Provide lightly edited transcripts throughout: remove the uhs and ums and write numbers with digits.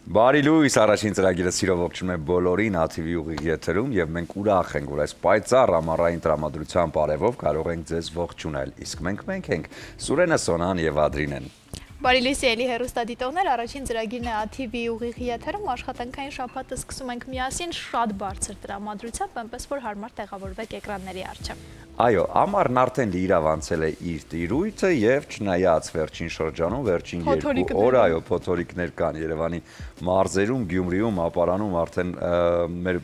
Բարի լույս, առաջին ծրագիրը սիրով ողջունում է բոլորին ATV ուղիղ եթերում եւ մենք ուրախ ենք, որ այս պայծառ ամառային տրամադրության բարևով կարող ենք ձեզ ողջունել։ Իսկ մենք ենք Սուրենը, Սոնան եւ Ադրինեն։ Բարի լույս էլի հեռուստադիտողներ, առաջին ծրագիրն է ATV ուղիղ եթերում, աշխատանքային շաբաթը սկսում ենք միասին շատ բարձր տրամադրությամբ, այնպես որ հարմար տեղավորվեք էկրանների առջև։ Այո, ամառն արդեն իրավանցել է իր տիրույթը եւ չնայած վերջին շրջանում, վերջին 2 օր, այո, փոթորիկներ կան Երևանի մարզերում, Գյումրիում, Ապարանում արդեն մեր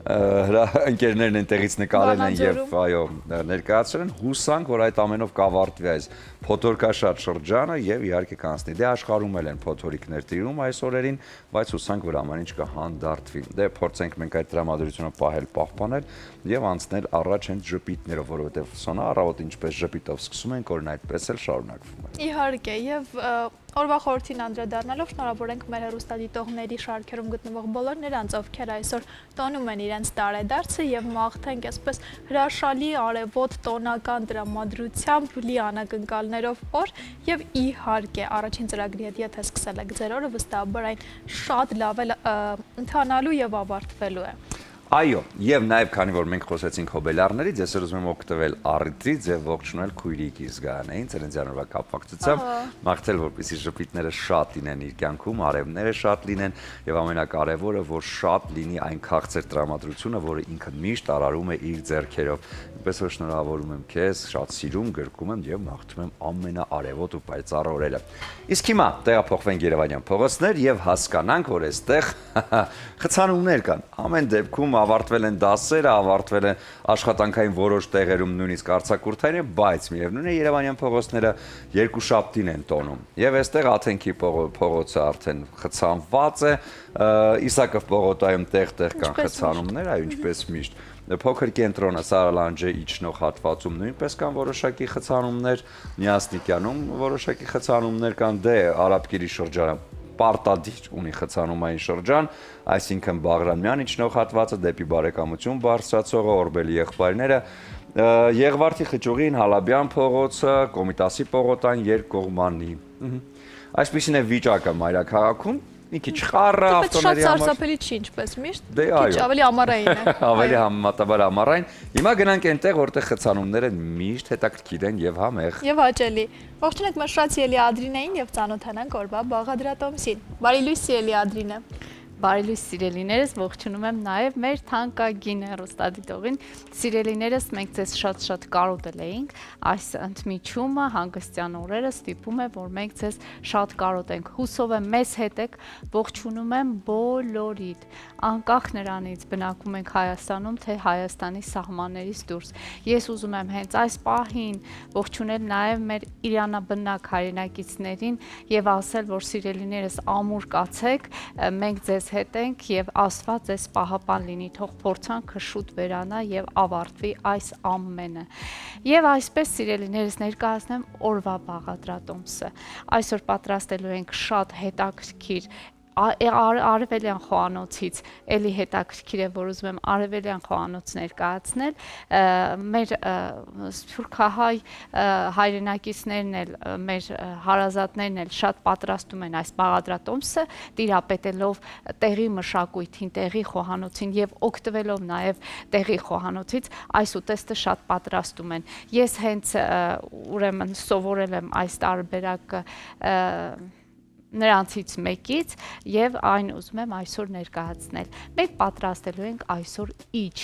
ընկերներն այնտեղից նկարել են եւ այո, ներկայացրել են, հուսանք, որ այդ ամենով կավարտվի այս փոթորկաշատ շրջանը եւ իհարկե կանցնի։ Դե աշխարհում էլ են փոթորիկներ տիրում այս օրերին, բայց հուսանք, որ ամեն ինչ կհանդարտվի։ Դե փորձենք մենք այդ տրամադրությունը պահել, պահպանել եւ անցնել առաջ հենց ժպիտներով, որովհետեւ Սոնա առավոտ ինչպես ժպիտով սկսում ենք, օրն այդպես էլ շարունակվում է։ Իհարկե, եւ օրվա խորհրդին անդրադառնալով շնորհավորենք մեր հեռուստադիտողների շարքերում գտնվող բոլոր նրանց, ովքեր այսօր տոնում են իրենց տարեդարձը եւ մաղթենք այսպես հրաշալի արևոտ տոնական տրամադրությամբ լի անակնկալներով օր եւ իհարկե առաջին ծրագրի հետ եթե սկսել եք ձեր օրը, վստահաբար այն շատ լավ է ընթանալու եւ ավարտվելու է։ Այո, եւ նաեւ քանի որ մենք խոսեցինք հոբելարներից, ես ուզում եմ օգտվել առիթից եւ ողջունել քույրիկի զգայանային ծննդյանօրվա կապակցությամբ, մաղթել, որպեսզի ժպիտները շատ լինեն իր կյանքում, արևները շատ լինեն եւ ամենակարևորը, որ շատ լինի այն քաղցր տրամադրությունը, որը ինքը միշտ արարում է իր ձեռքերով։ Ինչպես որ շնորհավորում եմ քեզ, շատ սիրում, գրկում եմ եւ մաղթում եմ ամենաարևոտ ու պայծառ օրերը։ Իսկ հիմա տեղափոխվենք Երևանյան փողոցներ եւ հասկանանք, որ այստեղ խցանումներ կան։ Ամեն դեպքում ավարտվել են դասերը, ավարտվել են աշխատանքային որոշ տեղերում նույնիսկ արձակուրդային, բայց միևնույն է Երևանյան փողոցները երկուշաբթին են տոնում։ Եվ այստեղ Աթենքի փողոցը արդեն խցանված է, Իսակով պողոտայում տեղ-տեղ կան խցանումներ, այո, ինչպես միշտ։ Փոքր կենտրոնը Սարալանջե իջնող հատվածում նույնպես կան որոշակի խցանումներ, Նյասնիկյանում որոշակի խցանումներ կան, դե Արաբկիրի շրջանը պարտադիր ունի խցանումային շրջան, այսինքն Բաղրամյան իջնող հատվածը դեպի Բարեկամություն բարձրացողը, Օրբելի եղբայրները, Եղվարդի խճուղին, Հալաբյան փողոցը, Կոմիտասի պողոտան երկկողմանի։ Այսպիսին է վիճակը մայրաքաղաքում, մի քիչ խառը ավտոների համար։ Շատ սարսափելի չի, ինչպես միշտ։ Դե այո։ Քիչ ավելի ամառային է։ Ավելի համեմատաբար ամառային։ Հիմա գնանք այնտեղ, որտեղ խցանումները միշտ հետաքրքիր են եւ համեղ։ Եվ հաճելի։ Ողջունենք մեր շատ սիրելի Ադրինեին եւ ծանոթանանք օրվա բաղադրատոմսին։ Բարի լույս սիրելի Ադրինե։ Բարի լույս սիրելիներս, ողջունում եմ նաև մեր թանկագին հեռուստադիտողին։ Սիրելիներս, մենք ձեզ շատ կարոտել էինք, այս ընդմիջումը հանգստյան օրերը ստիպում է, որ մենք ձեզ շատ կարոտենք։ Հուսով եմ մեզ հետ եք, ողջունում եմ բոլորիդ, անկախ նրանից բնակվում ենք Հայաստանում, թե Հայաստանի սահմաններից դուրս։ Ես ուզում եմ հենց այս պահին ողջունել նաև մեր իրանաբնակ հայրենակիցներին եւ ասել, որ սիրելիներս ամուր կացեք, մենք ձեզ հետ ենք եւ Աստված ձեզ պահապան լինի, թող փորձանքը շուտ վերանա եւ ավարտվի այս ամենը։ Եվ այսպես սիրելիներս ներկայացնեմ օրվա բաղադրատոմսը։ Այսօր պատրաստելու ենք շատ հետաքրքիր Արևելյան խոհանոցից էլի հետաքրքիր է, որ ուզում եմ Արևելյան խոհանոց ներկայացնել, մեր սփյուռքահայ հայրենակիցներն էլ, մեր հարազատներն էլ շատ պատրաստում են այս բաղադրատոմսը, տիրապետելով տեղի մշակույթին, տեղի խոհանոցին եւ օգտվելով նաեւ տեղի խոհանոցից այս ուտեստը շատ պատրաստում են։ Ես հենց ուրեմն սովորել եմ այս տարբերակը նրանցից մեկից եւ այն ուզում եմ այսօր ներկայացնել։ Մենք պատրաստելու ենք այսօր իջ,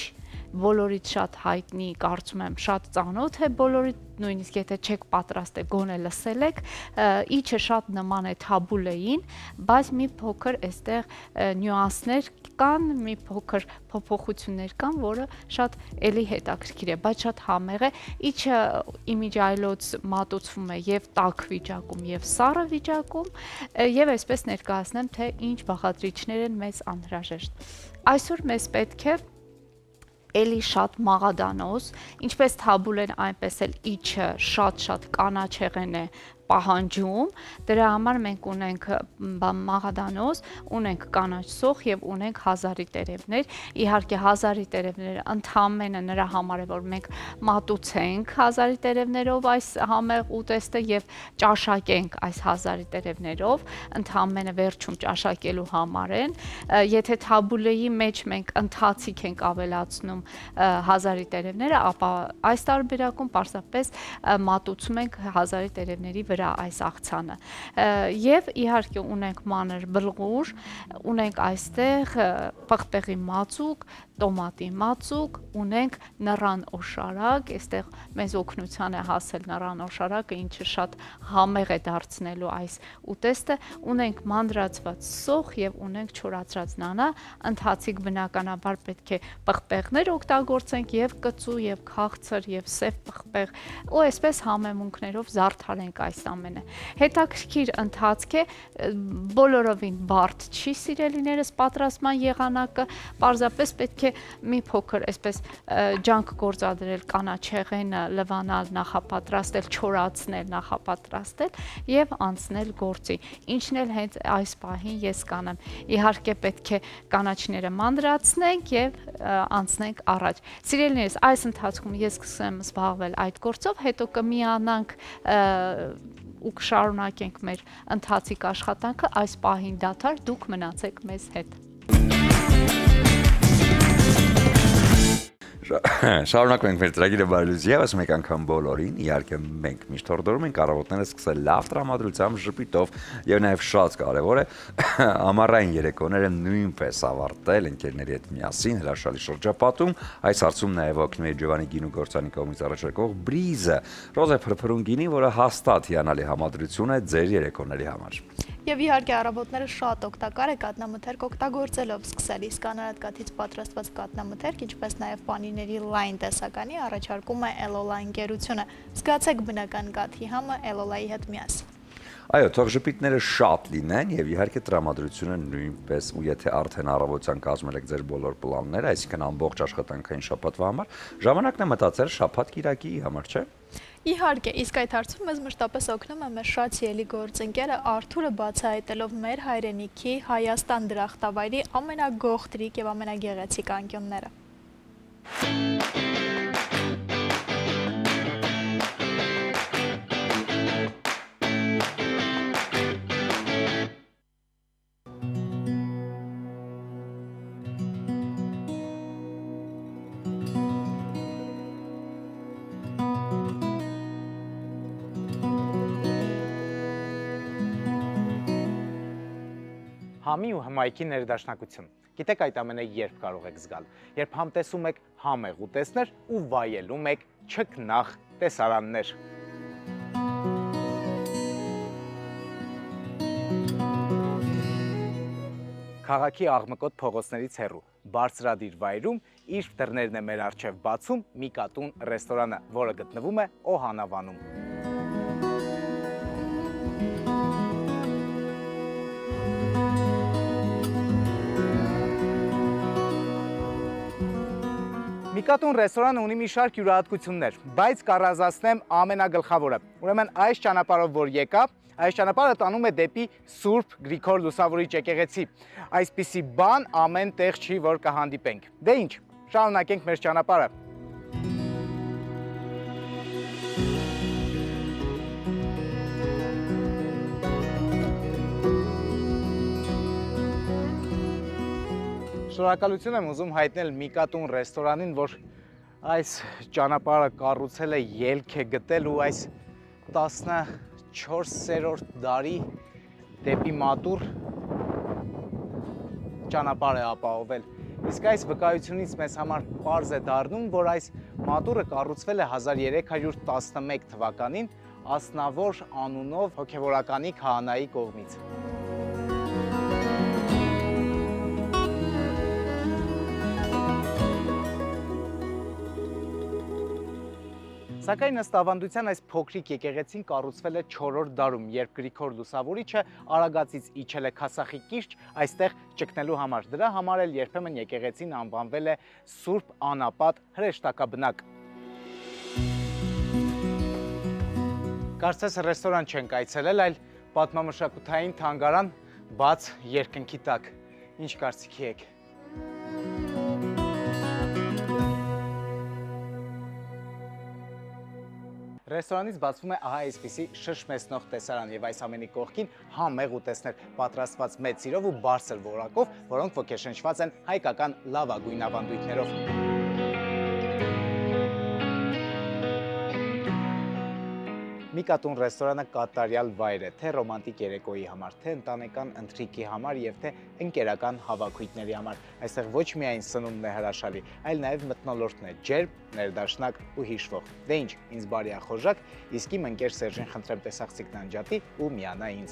բոլորից շատ հայտնի, կարծում եմ շատ ծանոթ է բոլորիդ, նույնիսկ եթե չեք պատրաստել, գոնե լսել եք, իջը շատ նման է թաբուլեին, բայց մի փոքր այստեղ նյուանսներ կան, մի փոքր փոփոխություններ կան, որը շատ էլի հետաքրքիր է, բայց շատ համեղ է։ Իջը իմիջիայլոց մատուցվում է եւ տաք վիճակում եւ սառը վիճակում, եւ այսպես ներկայացնեմ, թե ինչ բաղադրիչներ են մեզ անհրաժեշտ։ Այսօր մեզ պետք է էլի շատ մաղադանոց, ինչպես թաբուլեն, այնպես էլ իջը շատ կանաչեղեն է պահանջում, դրա համար մենք ունենք մաղադանոց, ունենք կանաչ սոխ եւ ունենք հազարի տերևներ։ Իհարկե հազարի տերևները ընդհանրապես նրա համար է, որ մենք մատուցենք հազարի տերևներով այս համեղ ուտեստը եւ ճաշակենք այս հազարի տերևներով, ընդհանրապես վերջում ճաշակելու համար են։ Եթե թաբուլեի մեջ մենք ընթացիկ ենք ավելացնում հազարի տերևները, ապա այս տարբերակում պարզապես մատուցում ենք հազարի տերևների վրա այս աղցանը։ Եվ իհարկե ունենք մանր բլղուր, ունենք այստեղ պղպեղի մածուկ, տոմատի մածուկ, ունենք նռան օշարակ, այստեղ մեզ օգնության է հասել նռան օշարակը, ինչը շատ համեղ է դարձնելու այս ուտեստը, ունենք մանրացված սոխ եւ ունենք չորացրած նանա, ընթացիկ բնականաբար պետք է պղպեղներ օգտագործենք եւ կծու եւ քաղցր եւ սև պղպեղ, ու այսպես համեմունքներով զարդարենք այս ամենը։ Հետաքրքիր ընթացք է, բոլորովին բարդ չի սիրելիներս պատրաստման եղանակը, պարզապես պետք է մի փոքր այսպես ջանք գործադրել կանաչեղենը, լվանալ, նախապատրաստել, չորացնել, նախապատրաստել եւ անցնել գործի։ Ինչն էլ հենց այս պահին ես կանեմ։ Իհարկե պետք է կանաչները մանրացնենք եւ անցնենք առաջ։ Սիրելիներս, այս ընթացքում ես սկսեմ զբաղվել այդ գործով, հետո կմիանանք ու կշարունակենք մեր ընթացիկ աշխատանքը, այս պահին դադար, դուք մնացեք մեզ հետ։ Շարունակում ենք մեր ծրագիրը բարելուց եւս մեկ անգամ բոլորին, իհարկե մենք միշտ հորդորում ենք առավոտները սկսել լավ տրամադրությամբ, ժպիտով եւ նաեւ շատ կարեւոր է ամառային երեկոները նույնպես ավարտել ընկերների հետ միասին հրաշալի շրջապատում։ Այս հարցում նաեւ օգնում է Ջովանի գինու գործանի կողմից առաջարկող բրիզը, ռոզե փրփրուն գինի, որը հաստատ հիանալի համադրություն է ձեր երեկոների համար։ Եվ իհարկե առավոտները շատ օգտակար է կատնամթերք օգտագործելով, սկսել իսկ անարատ կաթից պատրաստված կատնամթերք, ինչպես նաև պանիրների լայն տեսականի առաջարկում է Էլոլա ընկերությունը։ Զգացեք բնական կաթի համը Էլոլայի հետ միասին։ Այո, թող ժպիտները շատ լինեն եւ իհարկե տրամադրությունը նույնպես, ու եթե արդեն առավոտյան կազմել եք ձեր բոլոր պլանները, այսինքն ամբողջ աշխատանքային շաբաթվա համար, ժամանակն է մտածել շաբաթ-կիրակի համար, չէ՞։ Իհարկե, իսկ այդ հարցում մեզ մշտապես օգնում է մեր շատ սիրելի գործընկերը Արթուրը, բացահայտելով մեր հայրենիքի Հայաստան դրախտավայրի ամենագողտրիկ եւ ամենագեղեցիկ անկյունները։ Համի ու հմայքի ներդաշնակություն։ Գիտեք այդ ամենը երբ կարող եք զգալ, երբ համտեսում եք համեղ ուտեստներ ու վայելում եք չքնաղ տեսարաններ։ Քաղաքի աղմկոտ փողոցներից հեռու, բարձրադիր վայրում իր դռներն է մեր առջև բացում Միկատուն ռեստորանը, որը գտնվում է Օհանավանում։ Միկատուն ռեստորանը ունի մի շարք յուրահատկություններ, բայց կառանձնացնեմ ամենագլխավորը։ Ուրեմն այս ճանապարհով որ եկա, այս ճանապարհը տանում է դեպի Սուրբ Գրիգոր Լուսավորիչ եկեղեցի։ Այսպիսի բան ամեն տեղ չի, որ կհանդիպենք։ Դե ինչ, շարունակենք մեր ճանապարհը։ Շնորհակալություն եմ ուզում հայտնել Միկատուն ռեստորանին, որ այս ճանապարհը կառուցել է, ելք է գտել ու այս 14-րդ դարի դեպի Մատուռ ճանապարհ է ապահովել։ Իսկ այս վկայությունից մեզ համար պարզ է դառնում, որ այս Մատուռը կառուցվել է 1311 թվականին Ասնավոր անունով հոգևորականի քահանայի կողմից։ Սակայն ըստ ավանդության այս փոքրիկ եկեղեցին կառուցվել է 4-րդ դարում, երբ Գրիգոր Լուսավորիչը Արագածից իջել է Քասախի կիրճ այստեղ ճգնելու համար։ Դրա համար էլ երբեմն եկեղեցին անվանվել է Սուրբ Անապատ հրեշտակաբնակ։ Կարծես ռեստորան չենք այցելել, այլ պատմամշակութային թանգարան բաց երկնքի տակ։ Ինչ կարծիքի եք։ Ռեստորանից բացվում է ահա այսպիսի շշմեցնող տեսարան եւ այս ամենի կողքին համեղ ուտեստներ պատրաստված մեծ սիրով ու բարձր որակով, որոնք ոգեշնչված են հայկական լավագույն ավանդույթներով։ Միկատուն ռեստորանը կատարյալ վայր է, թե ռոմանտիկ երեկոյի համար, թե ընտանեկան ընթրիքի համար եւ թե ընկերական հավաքույթների համար։ Այստեղ ոչ միայն սնունդն է հրաշալի, այլ նաեւ մթնոլորտն է ջերմ, ներդաշնակ ու հիշվող։ Դե ինչ, ինձ բարի ախորժակ, իսկ իմ ընկեր Սերժին խնդրեմ տեսախցիկն անջատի ու միանա ինձ։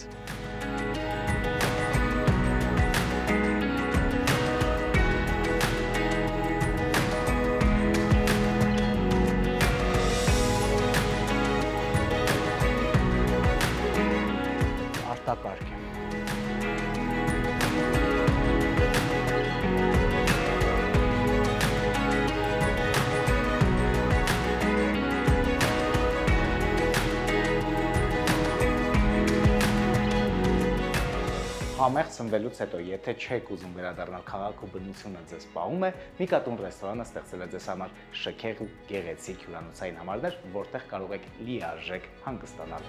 Արտակարգ է։ Համեղ ծնվելուց հետո, եթե չեք ուզում վերադառնալ քաղաք ու բնությունը ձեզ պահում է, Միկատուն ռեստորանը ստեղծել է ձեզ համար շքեղ ու գեղեցիկ հյուրանոցային համարներ, որտեղ կարող եք լիարժեք հանգստանալ։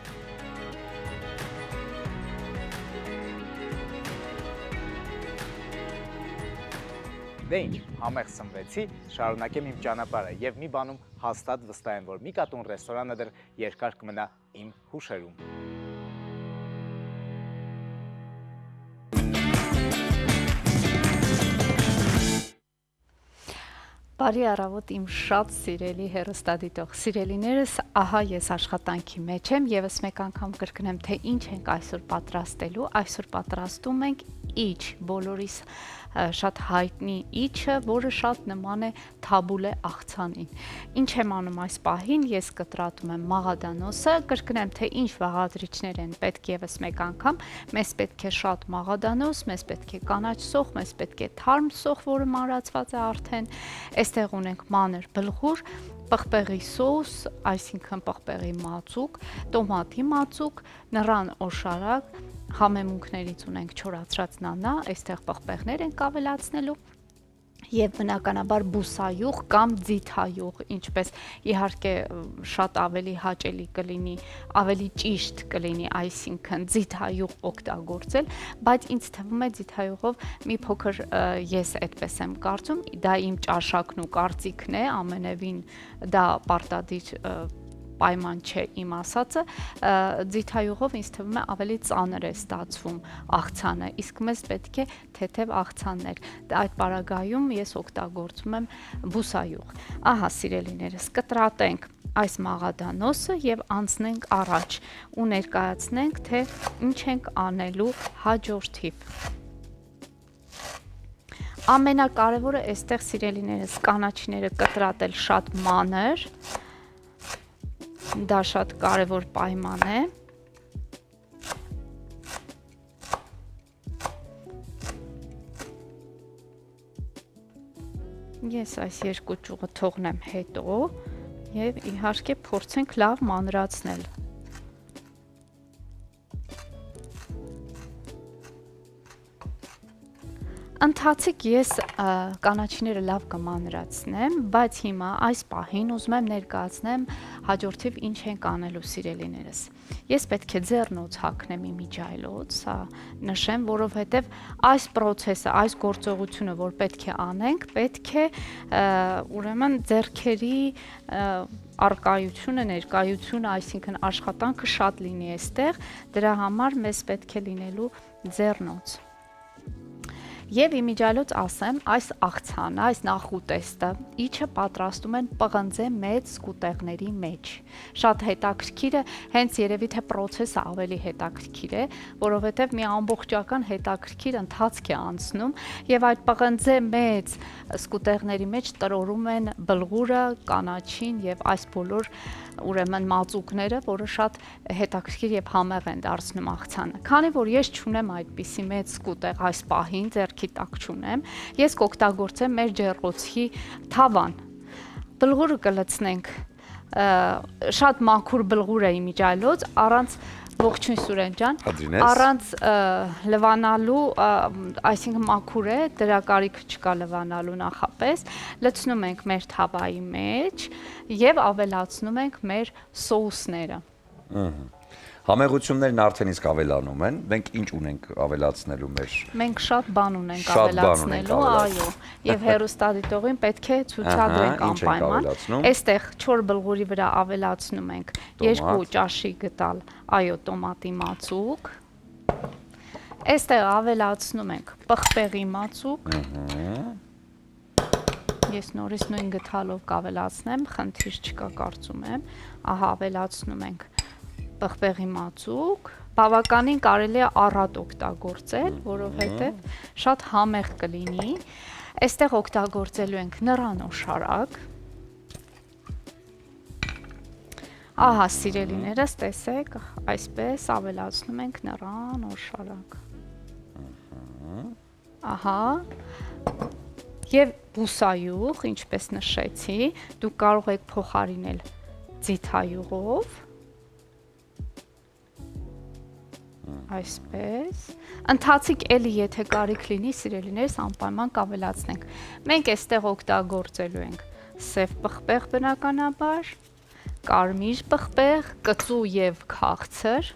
Դե ինչ, համեղ ծնվեցի, շարունակեմ իմ ճանապարհը եւ մի բանում հաստատ վստահ եմ, որ Միկատուն ռեստորանը դեռ երկար կմնա իմ հուշերում։ Բարի առավոտ իմ շատ սիրելի հեռուստադիտող սիրելիներս, ահա ես աշխատանքի մեջ եմ, եւս մեկ անգամ կրկնեմ, թե ինչ ենք այսօր պատրաստելու։ Այսօր պատրաստում ենք իջ, բոլորիս շատ հայտնի իջը, որը շատ նման է թաբուլե աղցանին։ Ինչ եմ անում այս պահին, ես կտրատում եմ մաղադանոսը, կրկնեմ, թե ինչ վաղադրիչներ են պետք եւս մեկ անգամ, մեզ պետք է շատ մաղադանոս, մեզ պետք է կանաչ սոխ, մեզ պետք է թարմ սոխ, որը մանրացված է արդեն, այստեղ ունենք մանր բլղուր, պղպեղի սոուս, այսինքն պղպեղի մածուկ, տոմատի մածուկ, նռան օշարակ, համեմունքներից ունենք չորացրած նանա, այստեղ պղպեղներ ենք ավելացնելու եւ բնականաբար բուսայուղ կամ ձիթայուղ, ինչպես իհարկե շատ ավելի հաճելի կլինի, ավելի ճիշտ կլինի, այսինքն ձիթայուղ օգտագործել, բայց ինձ թվում է ձիթայուղով մի փոքր ես այդպես եմ կարծում, դա իմ ճաշակն ու կարծիքն է, ամենևին դա պարտադիր պայման չէ իմ ասածը, ձիթայուղով ինձ թվում է ավելի ծանր է ստացվում աղցանը, իսկ մեզ պետք է թեթև աղցաններ, այդ պարագայում ես օգտագործում եմ բուսայուղ։ Ահա սիրելիներս, կտրատենք այս մաղադանոսը եւ անցնենք առաջ ու ներկայացնենք, թե ինչ ենք անելու հաջորդիվ։ Ամենակարևորը այստեղ սիրելիներս կանաչիները կտրատել շատ մանր, դա շատ կարևոր պայման է։ Ես այս երկու ճյուղը թողնեմ հետո եւ իհարկե փորձենք լավ մանրացնել։ Ընթացիկ ես կանաչիները լավ կմանրացնեմ, բայց հիմա այս պահին ուզում եմ ներկայացնեմ հաջորդիվ ինչ ենք անելու սիրելիներս։ Ես պետք է ձեռնոց հագնեմ իմիջայլոց, սա նշեմ, որովհետև այս process-ը, այս գործողությունը, որ պետք է անենք, պետք է ուրեմն ձեռքերի արկայությունը, ներկայությունը, այսինքն աշխատանքը շատ լինի այստեղ, դրա համար մեզ պետք է լինելու ձեռնոց։ Եվ իմիջայլոց ասեմ, այս աղցանը, այս նախուտեստը, իջը պատրաստում են պղնձե մեծ սկուտեղների մեջ։ Շատ հետաքրքիր է, հենց երևի թե process-ը ավելի հետաքրքիր է, որովհետև մի ամբողջական հետաքրքիր ընթացք է անցնում եւ այդ պղնձե մեծ սկուտեղների մեջ տրորում են բլղուրը, կանաչին եւ այս բոլոր ուրեմն մածուկները, որը շատ հետաքրքիր եւ համեղ են դարձնում աղցանը։ Քանի որ ես չունեմ այդպիսի մեծ սկուտեղ այս պահին, ձեռքի տակ չունեմ, ես կօգտագործեմ մեր ջեռոցի թավան։ Բլղուրը կլցնենք շատ մաքուր բլղուր է իմիջայլոց, առանց ողջույն Սուրեն ջան, Ադրինես։ առանց լվանալու, այսինքն մաքուր է, դրա կարիք չկա լվանալու նախապես, լցնում ենք մեր թավայի մեջ եւ ավելացնում ենք մեր սոուսները։ Համեղություններն արդեն իսկ ավելանում են, մենք ինչ ունենք ավելացնելու մեր։ Մենք շատ բան ունենք Շատ բան ունենք ավելացնելու, այո, եւ հերոստատիտողին պետք է ցուցադրենք ինչ ենք անպայման։ ավելացնում։ Այստեղ 4 բլղուրի վրա ավելացնում ենք 2 ճաշի գտալ, այո, տոմատի մածուկ։ Այստեղ ավելացնում ենք պղպեղի մածուկ։ Ես նորից նույն գթալով կավելացնեմ, խնդիր չկա կարծում եմ։ Ահա ավելացնում ենք պղպեղի մածուկ, բավականին կարելի է առատ օգտագործել, որովհետև շատ համեղ կլինի։ Այստեղ օգտագործելու ենք նռան օշարակ։ Ահա սիրելիներս, տեսեք, այսպես ավելացնում ենք նռան օշարակ։ Ահա։ Եվ բուսայուղ, ինչպես նշեցի, դուք կարող եք փոխարինել ձիթայուղով։ Այսպես, ընթացիկ էլի եթե կարիք լինի, սիրելիներս անպայման կավելացնենք։ Մենք այստեղ օգտագործելու ենք սև պղպեղ բնականաբար, կարմիր պղպեղ, կծու եւ քաղցր։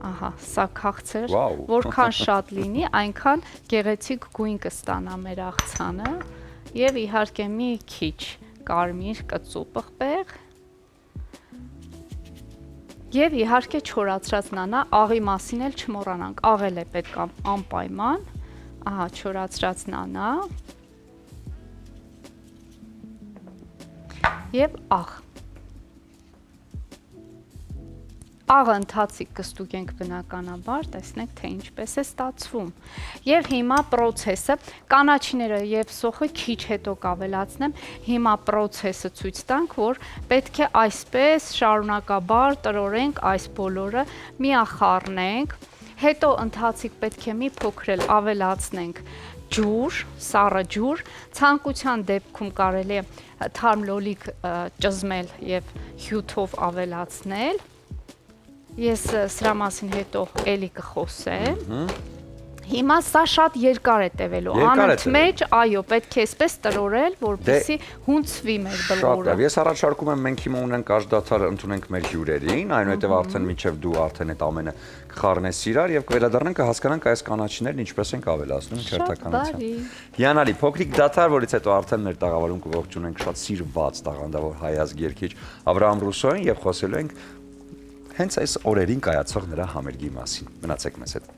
Ահա, սա քաղցր, որքան շատ լինի, այնքան գեղեցիկ գույն կստանա մեր աղցանը եւ իհարկե մի քիչ կարմիր կծու պղպեղ։ Եվ իհարկե չորացրած նանա, աղի մասին էլ չմոռանանք, աղել է պետք անպայման, ահա չորացրած նանա և աղ։ Աղը ընթացիկ կստուգենք բնականաբար, տեսնենք թե ինչպես է ստացվում։ Եվ հիմա պրոցեսը, կանաչիները եւ սոխը քիչ հետո կավելացնեմ, հիմա պրոցեսը ցույց տանք, որ պետք է այսպես շարունակաբար տրորենք այս բոլորը, միախառնենք, հետո ընթացիկ պետք է մի փոքր էլ ավելացնենք ջուր, սառը ջուր, ցանկության դեպքում կարելի է թարմ լոլիկ ճզմել եւ հյութով ավելացնել։ Ես սրա մասին հետո էլի կխոսեմ։ Հիմա սա շատ երկար է տևելու, անընդմեջ, այո, պետք է այսպես տրորել, որպեսզի հունցվի մեր բլղուրը։ Ես առաջարկում եմ մենք հիմա ունենք աշդադար ընդունենք մեր հյուրերին, այնուհետև արդեն մինչև դու արդեն այդ ամենը կխառնես իրար եւ կվերադառնանք կհասկանանք այս կանաչիներն ինչպես ենք ավելացնում քերթականության։ Հիանալի, փոքրիկ դաթար, որից հետո արդեն մեր տաղավարում կողջունենք շատ սիրված տաղանդավոր հայազգ երգիչ Աբրահամ Ռուսոյին եւ խոսելու ենք հենց այս օրերին կայացող նրա համերգի մասին։ Մնացեք մեզ հետ։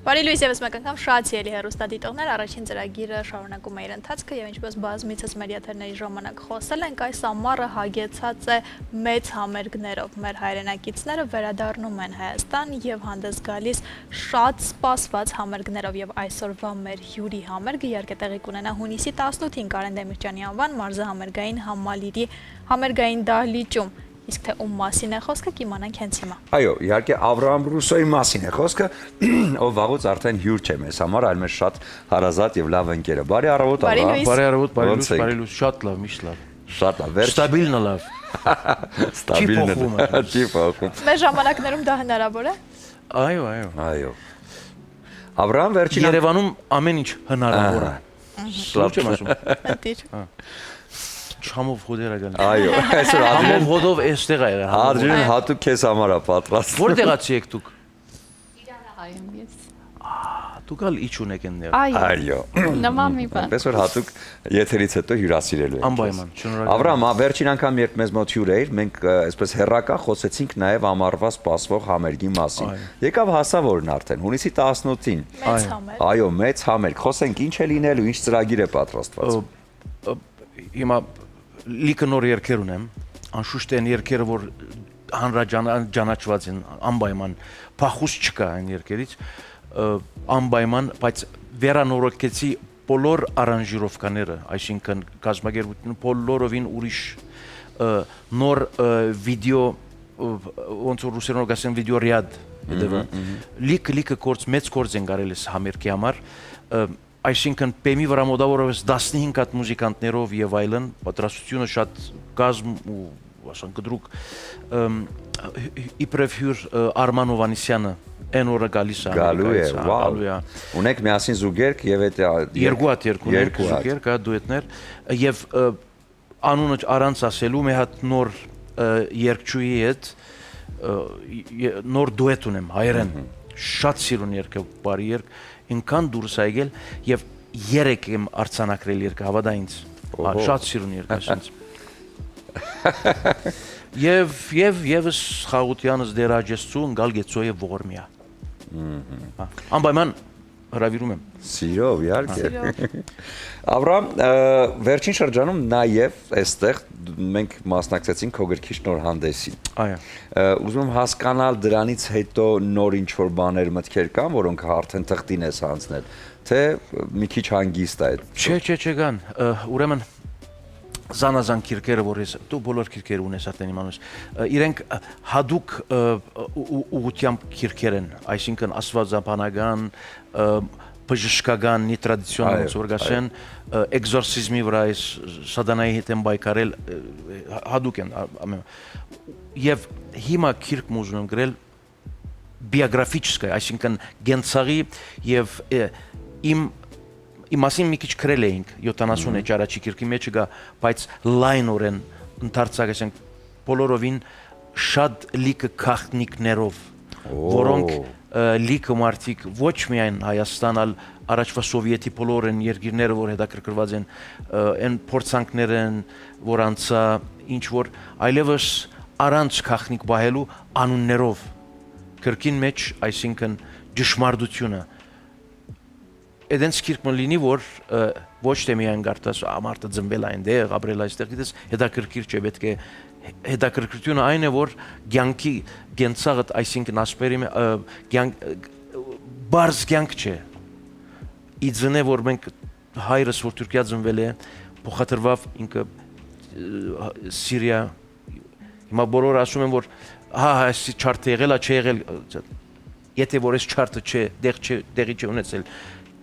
Բարի լույս եւս մեկ անգամ շատ սիրելի հեռուստադիտողներ, առաջին ծրագիրը շարունակում է իր ընթացքը եւ ինչպես բազմիցս մեր եթերների ժամանակ խոսել ենք, այս ամառը հագեցած է մեծ համերգներով։ Մեր հայրենակիցները վերադառնում են Հայաստան եւ հանդես գալիս շատ սպասված համերգներով եւ այսօրվա մեր հյուրի համերգը իհարկե տեղի կունենա հունիսի 18-ին Կարեն Դեմիրճյանի անվան մարզահամերգային համալիրի համերգային դահլիճում։ Իսկ թե ում մասին է խոսքը կիմանանք հենց հիմա։ Այո, իհարկե Աբրահամ Ռուսոյի մասին է խոսքը, ով վաղուց արդեն հյուր չէ մեզ համար, այլ մեր շատ հարազատ եւ լավ ընկերը։ Բարի առավոտ, Աբրահամ։ Բարի առավոտ, բարի լույս, շատ լավ, միշտ լավ։ Շատ լավ, վերջ։ Ստաբիլն լավ։ Ստաբիլն է։ Չի փոխվում։ Մեր ժամանակներում դա հնարավոր է։ Այո, այո։ Այո։ Աբրահամ վերջին Երևանում ամեն ինչ հնարավոր է։ Շատ եմ ասում։ Ընտիր։ Չամով հոդեր ագան։ Այո, այսօր Ամով հոդով էստեղ է եղել։ Ադրին հատուկ քեզ համար է պատրաստել։ Որտեղացի եք դուք։ Իրանը հայեմ ես։ Դուք ալ իջ ունեք այնտեղ։ Այո, նման մի բան։ Այսօր հատուկ եթերից հետո հյուրասիրելու ենք։ Անպայման, շնորհակալ։ Աբրահամ, վերջին անգամ երբ մեզ մոտ հյուր էիր, մենք այսպես հերրակա խոսեցինք նաև ամառվա սպասվող համերգի մասին։ Եկավ հասավորն արդեն հունիսի 18-ին։ Մեծ համերգ։ Այո, մեծ համերգ։ Խոսենք ինչ է լինելու, ինչ ծրագիր է պատրաստված։ Հիմա լիքը նոր երգեր ունեմ, անշուշտ են երգերը, որ հանրաճանաչված են, անպայման փախուս չկա այն երգերից, անպայման, բայց վերանորոգեցի բոլոր արանժիրովկաները, այսինքն կազմակերպությունը բոլորովին ուրիշ նոր վիդեո, ոնց որ ռուսերենով ասեն վիդեո ռյադ, լիքը գործ, մեծ գործ են կարել այս համերգի համար, այսինքն բեմի վրա մոտավորապես 15 հատ մուզիկանտներով եւ այլն, պատրաստությունը շատ գազմ ու ասենք կդրուկ իբրև հյուր Արման Հովանեսյանը այն օրը գալիս է Գալու է, Ամերիկայից, վաու։ գալու է։ Ունեք միասին զուգերք եւ այդ Երկու հատ Երկու հատ։ զուգեր կա դուետներ եւ անունը առանց ասելու մի հատ նոր երգչուհի հետ նոր դուետ ունեմ հայերեն շատ սիրուն երգ բարի երգ ինքան դուրս է եկել եւ 3 եմ արցանակրել երգը հավատա ինձ շատ սիրուն երգ ասենց եւս Խաղությանս դերաջեսցուն գալ գեցոյը ողորմիա անպայման հրավիրում եմ Սիրով, իհարկե։ Ավրամ, վերջին շրջանում նաև այստեղ մենք մասնակցեցինք քո գրքի շնորհանդեսին։ Այո։ Ուզում եմ հասկանալ դրանից հետո նոր ինչ-որ բաներ մտքեր կան, որոնք արդեն թղթին ես հանձնել, թե մի քիչ հանգիստ է այդ։ Չէ, կան։ Ուրեմն զանազան քիրքերը, որ ես դու բոլոր քիրքերը ունես արդեն իմանուս, իրենք հadouk ուղությամբ քիրքեր են, այսինքն աստվածաբանական, բժշկական, տրադիցիոնալ ուսումնասիրության, էկզորսիզմի վրա այս սատանայի հետ են բայկարել հadouk են եւ հիմա քիրք ուզում եմ գրել բիոգրաֆիչսկայ, այսինքն գենցաղի եւ Իմ մասին մի քիչ գրել էինք 70 էջ առաջի քիրքի մեջ գա, բայց լայնորեն ընդարձակ ասենք բոլորովին շատ լիքը քաղաքնիկներով, որոնք լիքը մարդիկ ոչ միայն Հայաստան, այլ առաջվա սովետի բոլոր են երկիրները, որ հետաքրքրված են, այն փորձանքներ են, որ անցա ինչ որ այլևս առանց քաղաքնիկ բահելու անուններով քրքին մեջ, այսինքն ճշմարտությունը Edens քիրքը լինի որ ոչ թե միայն գարտաս ամարտը ծնվել այնտեղ ապրել այստեղ գիտես հետաքրքիր չէ պետք է հետաքրքրությունը այն է որ ցանկի գենցաղը այսինքն ասպերի բարձ ցանկ չէ իձնե որ մենք հայրս որ Թուրքիա ծնվել է փոխադրվավ ինքը Սիրիա հիմա բոլորը ասում են որ այս չարտ եղել է չի եղել եթե որ այս չարտը չէ դեղի չի ունեցել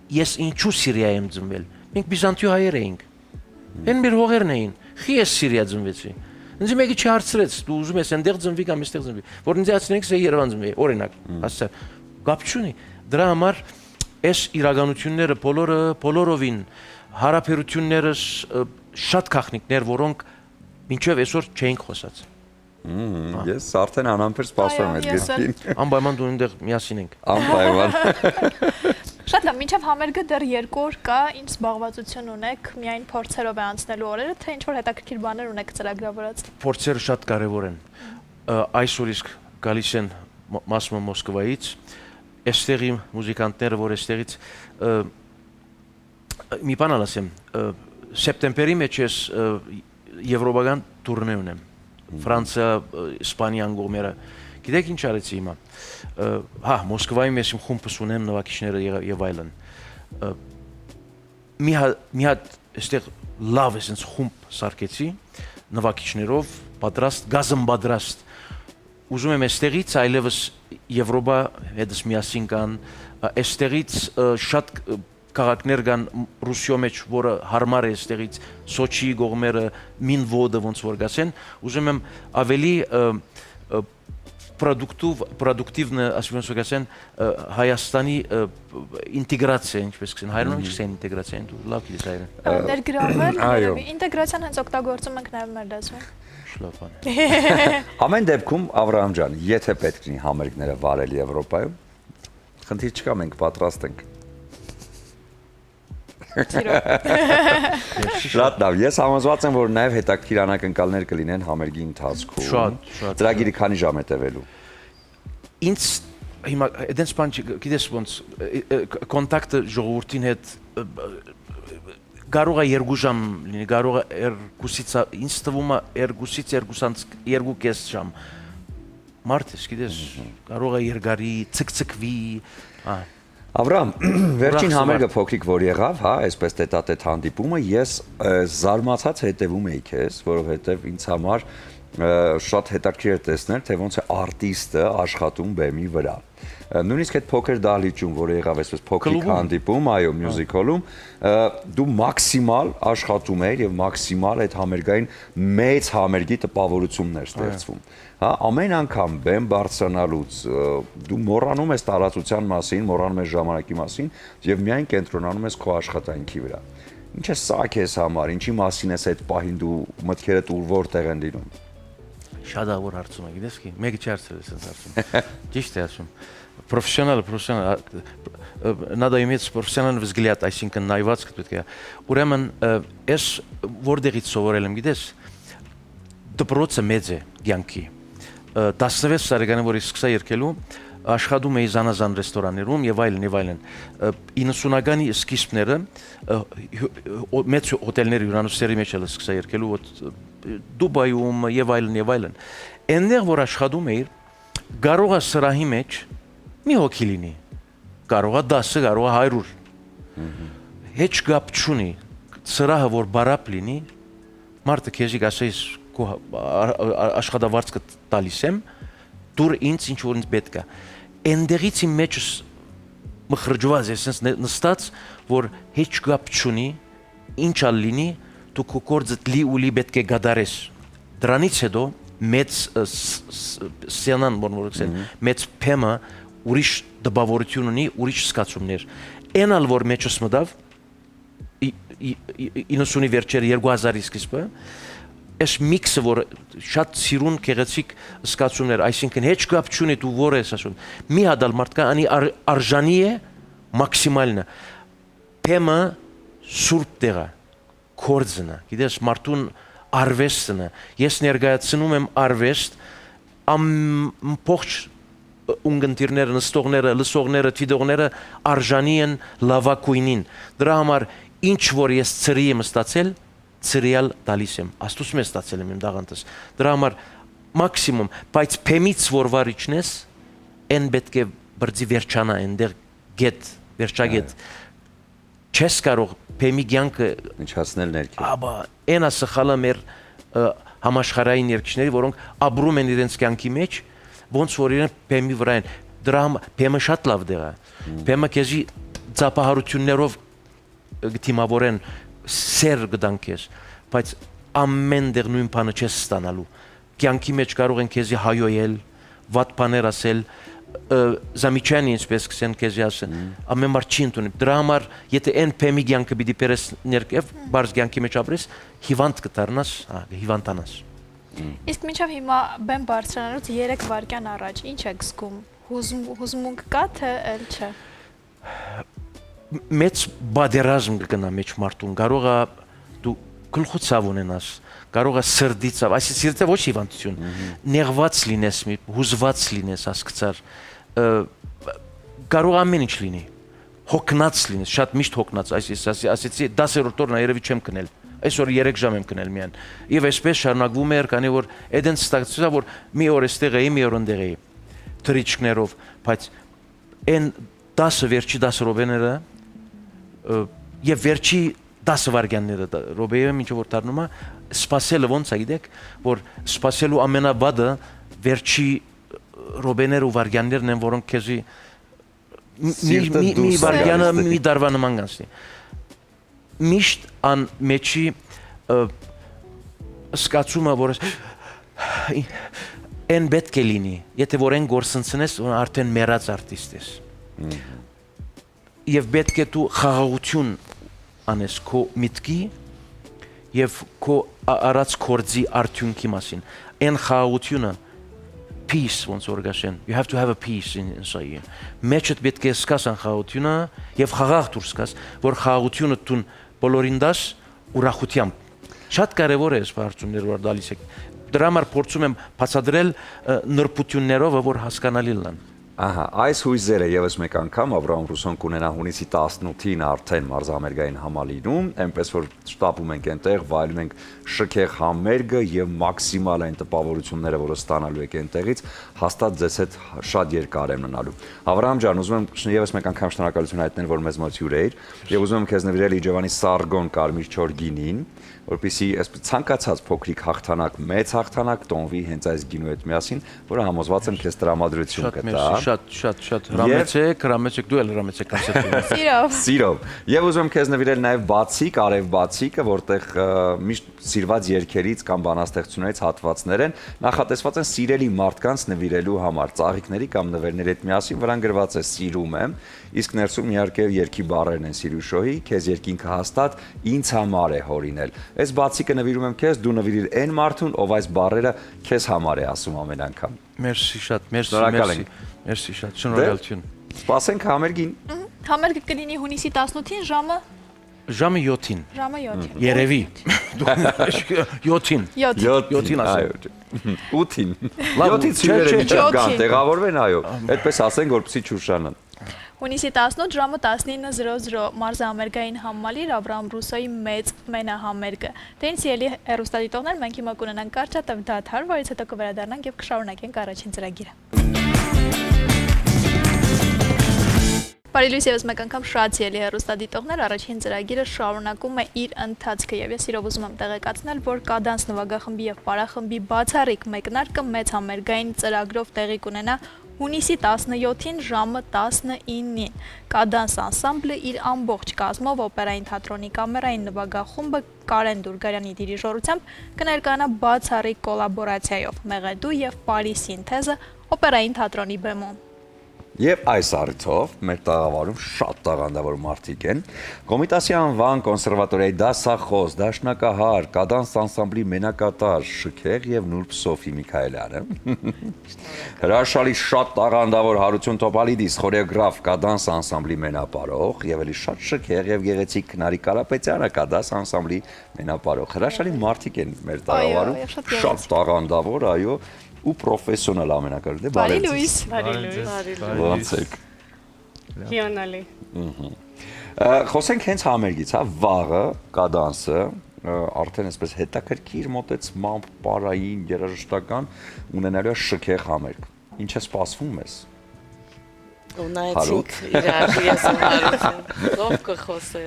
Ես ինչու Սիրիա եմ ծնվել։ Մենք Բիզանտիո հայեր էինք։ Են մեր հողերն էին։ Խի ես Սիրիա ծնվեցի։ Ինձ մեկը չհարցրեց, դու ուզում ես այնտեղ ծնվի կամ այստեղ ծնվի։ Որ ինձ ասնենք սա Երևան ծնվի, օրինակ, ասա։ Գապ չունի։ Դրա համար այս իրականությունները բոլորովին հարաբերություններս շատ քաղաքնիկներ, որոնք մինչև այսօր չէին խոսած։ Ես արդեն անամբեր սպասում եմ այդ գրքին։ Անպայման դու այնտեղ միասին ենք։ Անպայման։ Շատ լավ, մինչև համերգը դեռ 2 օր կա, ինչ զբաղվածություն ունեք, միայն փորձերով է անցնելու օրերը, թե ինչ-որ հետաքրքիր բաներ ունեք ծրագրավորած։ Փորձերը շատ կարևոր են։ Այսօր իսկ գալիս են մասը Մոսկվայից, այստեղի մուզիկանտները, որ այստեղից մի բան ասեմ, սեպտեմբերի մեջ ես եվրոպական տուրնե ունեմ։ Ֆրանսիա, Իսպանիան գոմերը Գիտեք ինչ արեցի հիմա։ Մոսկվայում ես իմ խումբս ունեմ նվագիչները եւ այլն։ Մի հատ այստեղ լավ էս խումբ սարքեցի նվագիչներով, պատրաստ, գազմ պատրաստ։ Ուզում եմ այստեղից այլևս Եվրոպա հետս միասին կան, այստեղից շատ քաղաքներ կան Ռուսիո մեջ, որը հարմար է այստեղից Սոչի գողմերը, Մինվոդը ոնց որ գասեն, ուզում եմ ավելի продуктивно, ասում Հայաստանի ինտեգրացիա, ինչպես կսեն, հայերենով ինչ կսեն ինտեգրացիա, դու լավ գիտես հայերեն։ Ներգրավել, ինտեգրացիան հենց օգտագործում ենք նաև մեր լեզվում։ Շլավ բան։ Ամեն դեպքում Ավրահամ ջան, եթե պետք լինի համերգները վարել Եվրոպայում, խնդիր չկա, մենք պատրաստ ենք։ Շատ լավ, ես համոզված եմ, որ նաև հետաքրքիր անակնկալներ կլինեն համերգի ընթացքում։ Շատ։ Ծրագիրը քանի ժամ է տևելու։ Ինձ հիմա այդպես բան գիտես ոնց կոնտակտը ժողովրդին հետ կարող է 2 ժամ լինի, կարող է 2-ից ինձ թվում է 2-ից 2.5 ժամ։ Մարդես գիտես, կարող է երկարի, ցկցկվի, Ավրամ, վերջին համերգը փոքրիկ որ եղավ, այսպես տետատետ հանդիպումը, ես զարմացած հետևում էի քեզ, որովհետև ինձ համար շատ հետաքրքիր է տեսնել, թե ոնց է արտիստը աշխատում բեմի վրա։ Նույնիսկ այդ փոքր դահլիճում, որը եղավ այսպես փոքրիկ հանդիպում, այո, մյուզիկոլում, դու մաքսիմալ աշխատում ես եւ մաքսիմալ այդ համերգային մեծ համերգի տպավորություններ ստեղծվում։ Հա, ամեն անգամ բեմ բարձրանալուց դու մոռանում ես տարածության մասին, մոռանում ես ժամանակի մասին եւ միայն կենտրոնանում ես քո աշխատանքի վրա։ Ինչ է սա քեզ համար, ինչի մասին ես այդ պահին դու մտքերդ ուր որտեղ են լինում։ Շատ ավոր հարցում է, գիտես კი, մեկը չարցրել ես հարցում։ Ճիշտ է ասում։ Профессионал, надо иметь профессиональный взгляд, այսինքն նայվածք պետք է։ Ուրեմն, ես որտեղից սովորել եմ, գիտես, դպրոցը մեծ է կյանքի։ 16 տարեկան որ սկսա երկելու, աշխատում էի զանազան ռեստորաններում եւ այլն եւ այլն։ 90-ականի սկիզբները մեծ հոթելների հյուրանոցների մեջ էլ սկսա երկելու Դուբայում եւ այլն։ Այնտեղ որ աշխատում էի, կարող է սրահի մեջ մի հոգի լինի, կարող է 10, կարող է 100։ Heç կապ չունի, սրահը որ բարապ լինի, մարդը քեզի ասես աշխատավարձը տալիս եմ, դուր ինձ ինչ որ ինձ պետք է։ Այնտեղից իմ մեջս մխրճված է, sense նստած, որ heç կապ չունի, ինչ ալ լինի, դու քո գործը լի ու լի պետք է գադարես։ Դրանից հետո մեծ սցենան, որ մեծ փեմը ուրիշ դպավորություն ունի, ուրիշ զգացումներ։ Այնալ որ մեջս մտավ 90-ի վերջերը 2000-ի սկիզբը, այս միքսը որ շատ սիրուն գեղեցիկ զգացումներ, այսինքն heç կապ չունի դու որ ես ասում։ Մի հատ մարդկա անի արժանի է մաքսիմալնը։ Փեմը սուրբ տեղը, կորձնը, գիտես մարդուն արվեստն է։ Ես ներկայացնում եմ արվեստ ամբողջ ունգընտիրները, նստողները, լսողները, դիտողները արժանի են լավակույնին։ Դրա համար ինչ որ ես ծրի եմ ստացել, ծրիալ տալիս եմ։ Աստծո մեջ ստացել եմ իմ դաղանտս։ Դրա համար մաքսիմում, բայց փեմից որ վարիչնես, այն պետք է բրձի վերջանա, այնտեղ գետ, վերջագետ։ Չես կարող փեմի կյանքը Ինչացնել ներքև։ Աբա այնա սխալը մեր համաշխարհային երկրների, որոնք ապրում են իրենց կյանքի մեջ, ոնց որ իրեն փեմի վրա են։ Դրա համար փեմը շատ լավ դեղ է։ Փեմը քեզի ծափահարություններով գտիմավորեն սեր գտան քեզ, բայց ամեն դեղ նույն բանը չես ստանալու։ Կյանքի մեջ կարող են քեզի հայոյել, վատ բաներ ասել, զամիչյանի ինչպես կսեն քեզի ասեն, ամեն մարդ չի ընդունի։ Դրա համար եթե այն փեմի կյանքը պիտի բերես ներքև, բարձ կյանքի մեջ ապրես, հիվանդ կդառնաս, հիվանդանաս։ Իսկ մինչև հիմա բեմ բարձրանալուց 3 վայրկյան առաջ ինչ եք զգում։ Հուզմունք կա թե էլ չէ։ Մեծ բادرազմ կգնա մեջ մարդուն, կարող է դու գլխուցավ ունենաս, կարող է սրդիցավ, այսինքն սիրտը ոչ հիվանդություն, նեղված լինես, հուզված լինես, հասկացար, կարող ամեն ինչ լինի, հոգնած լինես, շատ միշտ հոգնած, ասեցի 10-րդ օրն երևի չեմ կնել, այսօր 3 ժամ եմ կնել միայն, եւ այսպես շարունակվում էր, քանի որ այդեն ստացվա, որ մի օր էստեղ էի, մի օր ընդեղ էի, թրիչքներով, բայց այն 10 վերջի 10 րոպեները եւ վերջի 10 վայրկյանները ռոբեյում ինչ որ դառնում է սպասելը ոնց է գիտեք որ սպասելու ամենավատը վերջի ռոբեները ու վայրկյաններն են որոնք քեզի մի վայրկյանը մի դարվա նման կանցնի միշտ ան մեջի սկացումը որ են պետք է լինի եթե որ են գործընծնես արդեն մեռած արտիստ ես եւ պետք է դու խաղաղություն անես քո միտքի եւ քո արած կորձի արդյունքի մասին այն խաղաղությունը peace ոնց որ գաշեն you have to have a peace inside you մեջդ պետք է սկաս ան խաղաղությունը եւ խաղաղ դուրս սկաս որ խաղաղությունը դու բոլորին դաս ուրախությամբ շատ կարեւոր է այս բարձունները որ դալիս եք դրա համար փորձում եմ բացատրել նրբություններով որ հասկանալի լինեն Ահա, այս հույզերը եւս մեկ անգամ Աբրահամ Ռուսոն կունենա հունիսի 18-ին արդեն մարզամերգային համալիրում, այնպես որ շտապում ենք այնտեղ, վայելում ենք շքեղ համերգը եւ մաքսիմալ այն տպավորությունները, որը ստանալու եք այնտեղից, հաստատ ձեզ հետ շատ երկար եմ մնալու։ Աբրահամ ջան, ուզում եմ եւս մեկ անգամ շնորհակալություն հայտնել, որ մեզ մոտ հյուր էիր, եւ ուզում եմ քեզ նվիրել Իջևանի Սարգոն կարմիր չոր գինին, որպեսզի այսպես ցանկացած փոքրիկ հաղթանակ, մեծ հաղթանակ տոնվի հենց այս գինու հետ միասին, որը համոզված եմ քեզ տրամադրություն կտա։ Շատ հրամեցեք, դու էլ հրամեցեք ասեցիք։ Սիրով։ Եվ ուզում եմ քեզ նվիրել նաև բացիկ, արև բացիկը, որտեղ միշտ սիրված երգերից կամ բանաստեղծություններից հատվածներ են, նախատեսված են սիրելի մարդկանց նվիրելու համար, ծաղիկների կամ նվերների հետ միասին, վրան գրված է սիրում եմ, իսկ ներսում իհարկե երգի բառերն են Սիրուշոյի, քեզ երկինքը հաստատ ինձ համար է հորինել։ Այս բացիկը նվիրում եմ քեզ, դու նվիրիր այն մարդուն, ով այս բառերը քեզ համար է ասում ամեն անգամ։ Մերսի շատ, մերսի շատ, շնորհակալություն։ Սպասենք համերգին։ Համերգը կլինի հունիսի 18-ին ժամը 7-ին։ Ժամը 7-ին։ Երևի։ 7-ին։ 7-ին ասա։ 8-ին։ 7-ից հյուրերը միջև կան, տեղավորվեն, այո։ Այդպես ասենք, որպեսզի չուշանան։ Հունիսի 18 ժամը 19:00 մարզամերգային համալիր Աբրահամ Ռուսոյի մեծ մենահամերգը։ Դեն սիրելի հեռուստադիտողներ, մենք հիմա կունենանք կարճատև դադար, որից հետո կվերադառնանք եւ կշարունակենք առաջին ծրագիրը։ Բարի լույս եւս մեկ անգամ շատ սիրելի հեռուստադիտողներ, առաջին ծրագիրը շարունակում է իր ընթացքը եւ ես իրոք ուզում եմ տեղեկացնել, որ Կադանս նվագախմբի եւ պարախմբի բացառիկ մեկնարկը մեծ համերգային ծրագրով տեղի կունենա հունիսի 17-ին ժամը 19-ին։ Կադանս անսամբլը իր ամբողջ կազմով օպերային թատրոնի կամերային նվագախումբը Կարեն Դուրգարյանի դիրիժորությամբ կներկայանա բացառիկ կոլաբորացիայով Մեղեդու եւ Պարի սինթեզը օպերային թատրոնի բեմում։ Եվ այս առիթով մեր տաղավարում շատ տաղանդավոր մարդիկ են։ Կոմիտասի անվան կոնսերվատորիայի դասախոս, դաշնակահար, Կադանս անսամբլի մենակատար, շքեղ եւ նուրբ Սոֆի Միքայելյանը։ Հրաշալի շատ տաղանդավոր Հարություն Տոպալիդիս, խորեոգրաֆ, Կադանս անսամբլի մենապարող, եւ էլի շատ շքեղ եւ գեղեցիկ Քնարի Կարապետյանը, Կադանս անսամբլի մենապարող։ Հրաշալի մարդիկ են մեր տաղավարում, շատ տաղանդավոր, այո, ու պրոֆեսիոնալ ամենակարևորը։ Բարի լույս։ Ոնց եք։ Հիանալի։ Խոսենք հենց համերգից, հա, վաղը Կադանսը արդեն այսպես հետաքրքիր մոտեցմամբ պարային երաժշտական ունենալու է շքեղ համերգ։ Ինչ է սպասվում մեզ։ Ունայեցինք իրար, ես եմ Հարություն, ով կխոսե։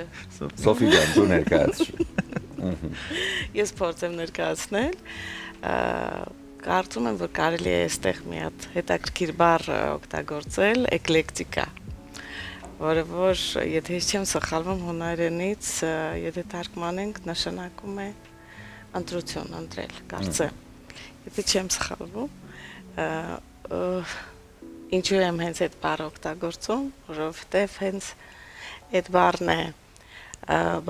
Սոֆի ջան, դու ներկայացրու։ Ես փորձեմ ներկայացնել, կարծում եմ, որ կարելի է այստեղ մի հատ հետաքրքիր բառ օգտագործել, էկլեկտիկա, որը որ եթե չեմ սխալվում հունարենից, եթե թարգմանենք, նշանակում է ընտրություն, ընտրել, կարծեմ։ Եթե չեմ սխալվում, ինչու եմ հենց այդ բառը օգտագործում, որովհետև հենց այդ բառն է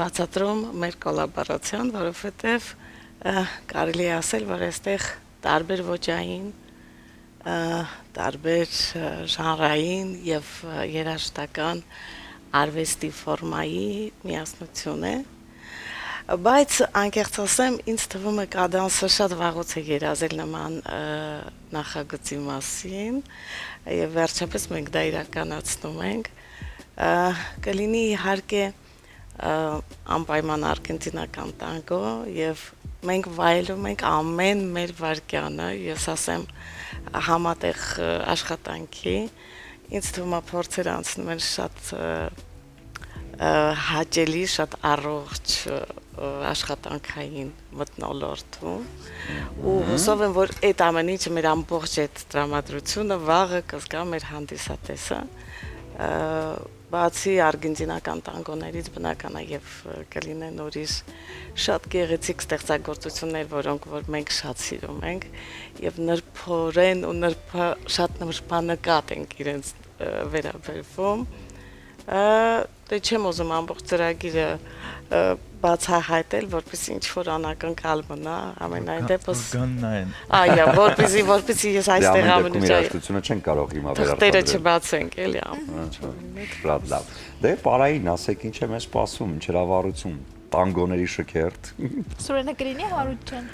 բացատրում մեր կոլաբորացիան, որովհետև կարելի է ասել, որ այստեղ տարբեր ոճային, տարբեր ժանրային եւ երաժշտական արվեստի ֆորմայի միասնություն է, բայց անկեղծ ասեմ, ինձ թվում է Կադանսը շատ վաղուց է երազել նման նախագծի մասին եւ վերջապես մենք դա իրականացնում ենք, կլինի իհարկե անպայման արգենտինական տանգո եւ մենք վայելում ենք ամեն մեր վարկյանը, ես ասեմ համատեղ աշխատանքի, ինձ թվում է փորձերը անցնում են շատ հաճելի, շատ առողջ աշխատանքային մթնոլորտում ու հուսով եմ, որ այդ ամեն ինչը մեր ամբողջ այդ տրամադրությունը վաղը կզգա մեր հանդիսատեսը բացի արգենտինական տանգոներից բնական է եւ կլինեն ուրիշ շատ գեղեցիկ ստեղծագործություններ, որոնք որ մենք շատ սիրում ենք եւ նրբորեն ու շատ նրբանկատ ենք իրենց վերաբերվում դե չեմ ուզում ամբողջ ծրագիրը բացահայտել, որպեսզի ինչ-որ անակնկալ մնա, ամենայն դեպս այո, որպեսզի ես այստեղ ամենուր երաժշտությունը չեն կարող հիմա թղթերը չբացենք, էլի Շատ լավ։ Դե պարային ասեք ինչ է մեզ սպասում, ինչ հրավառություն։ տանգոների շքերթ։ Սուրենը գրինի Հարութ ջան։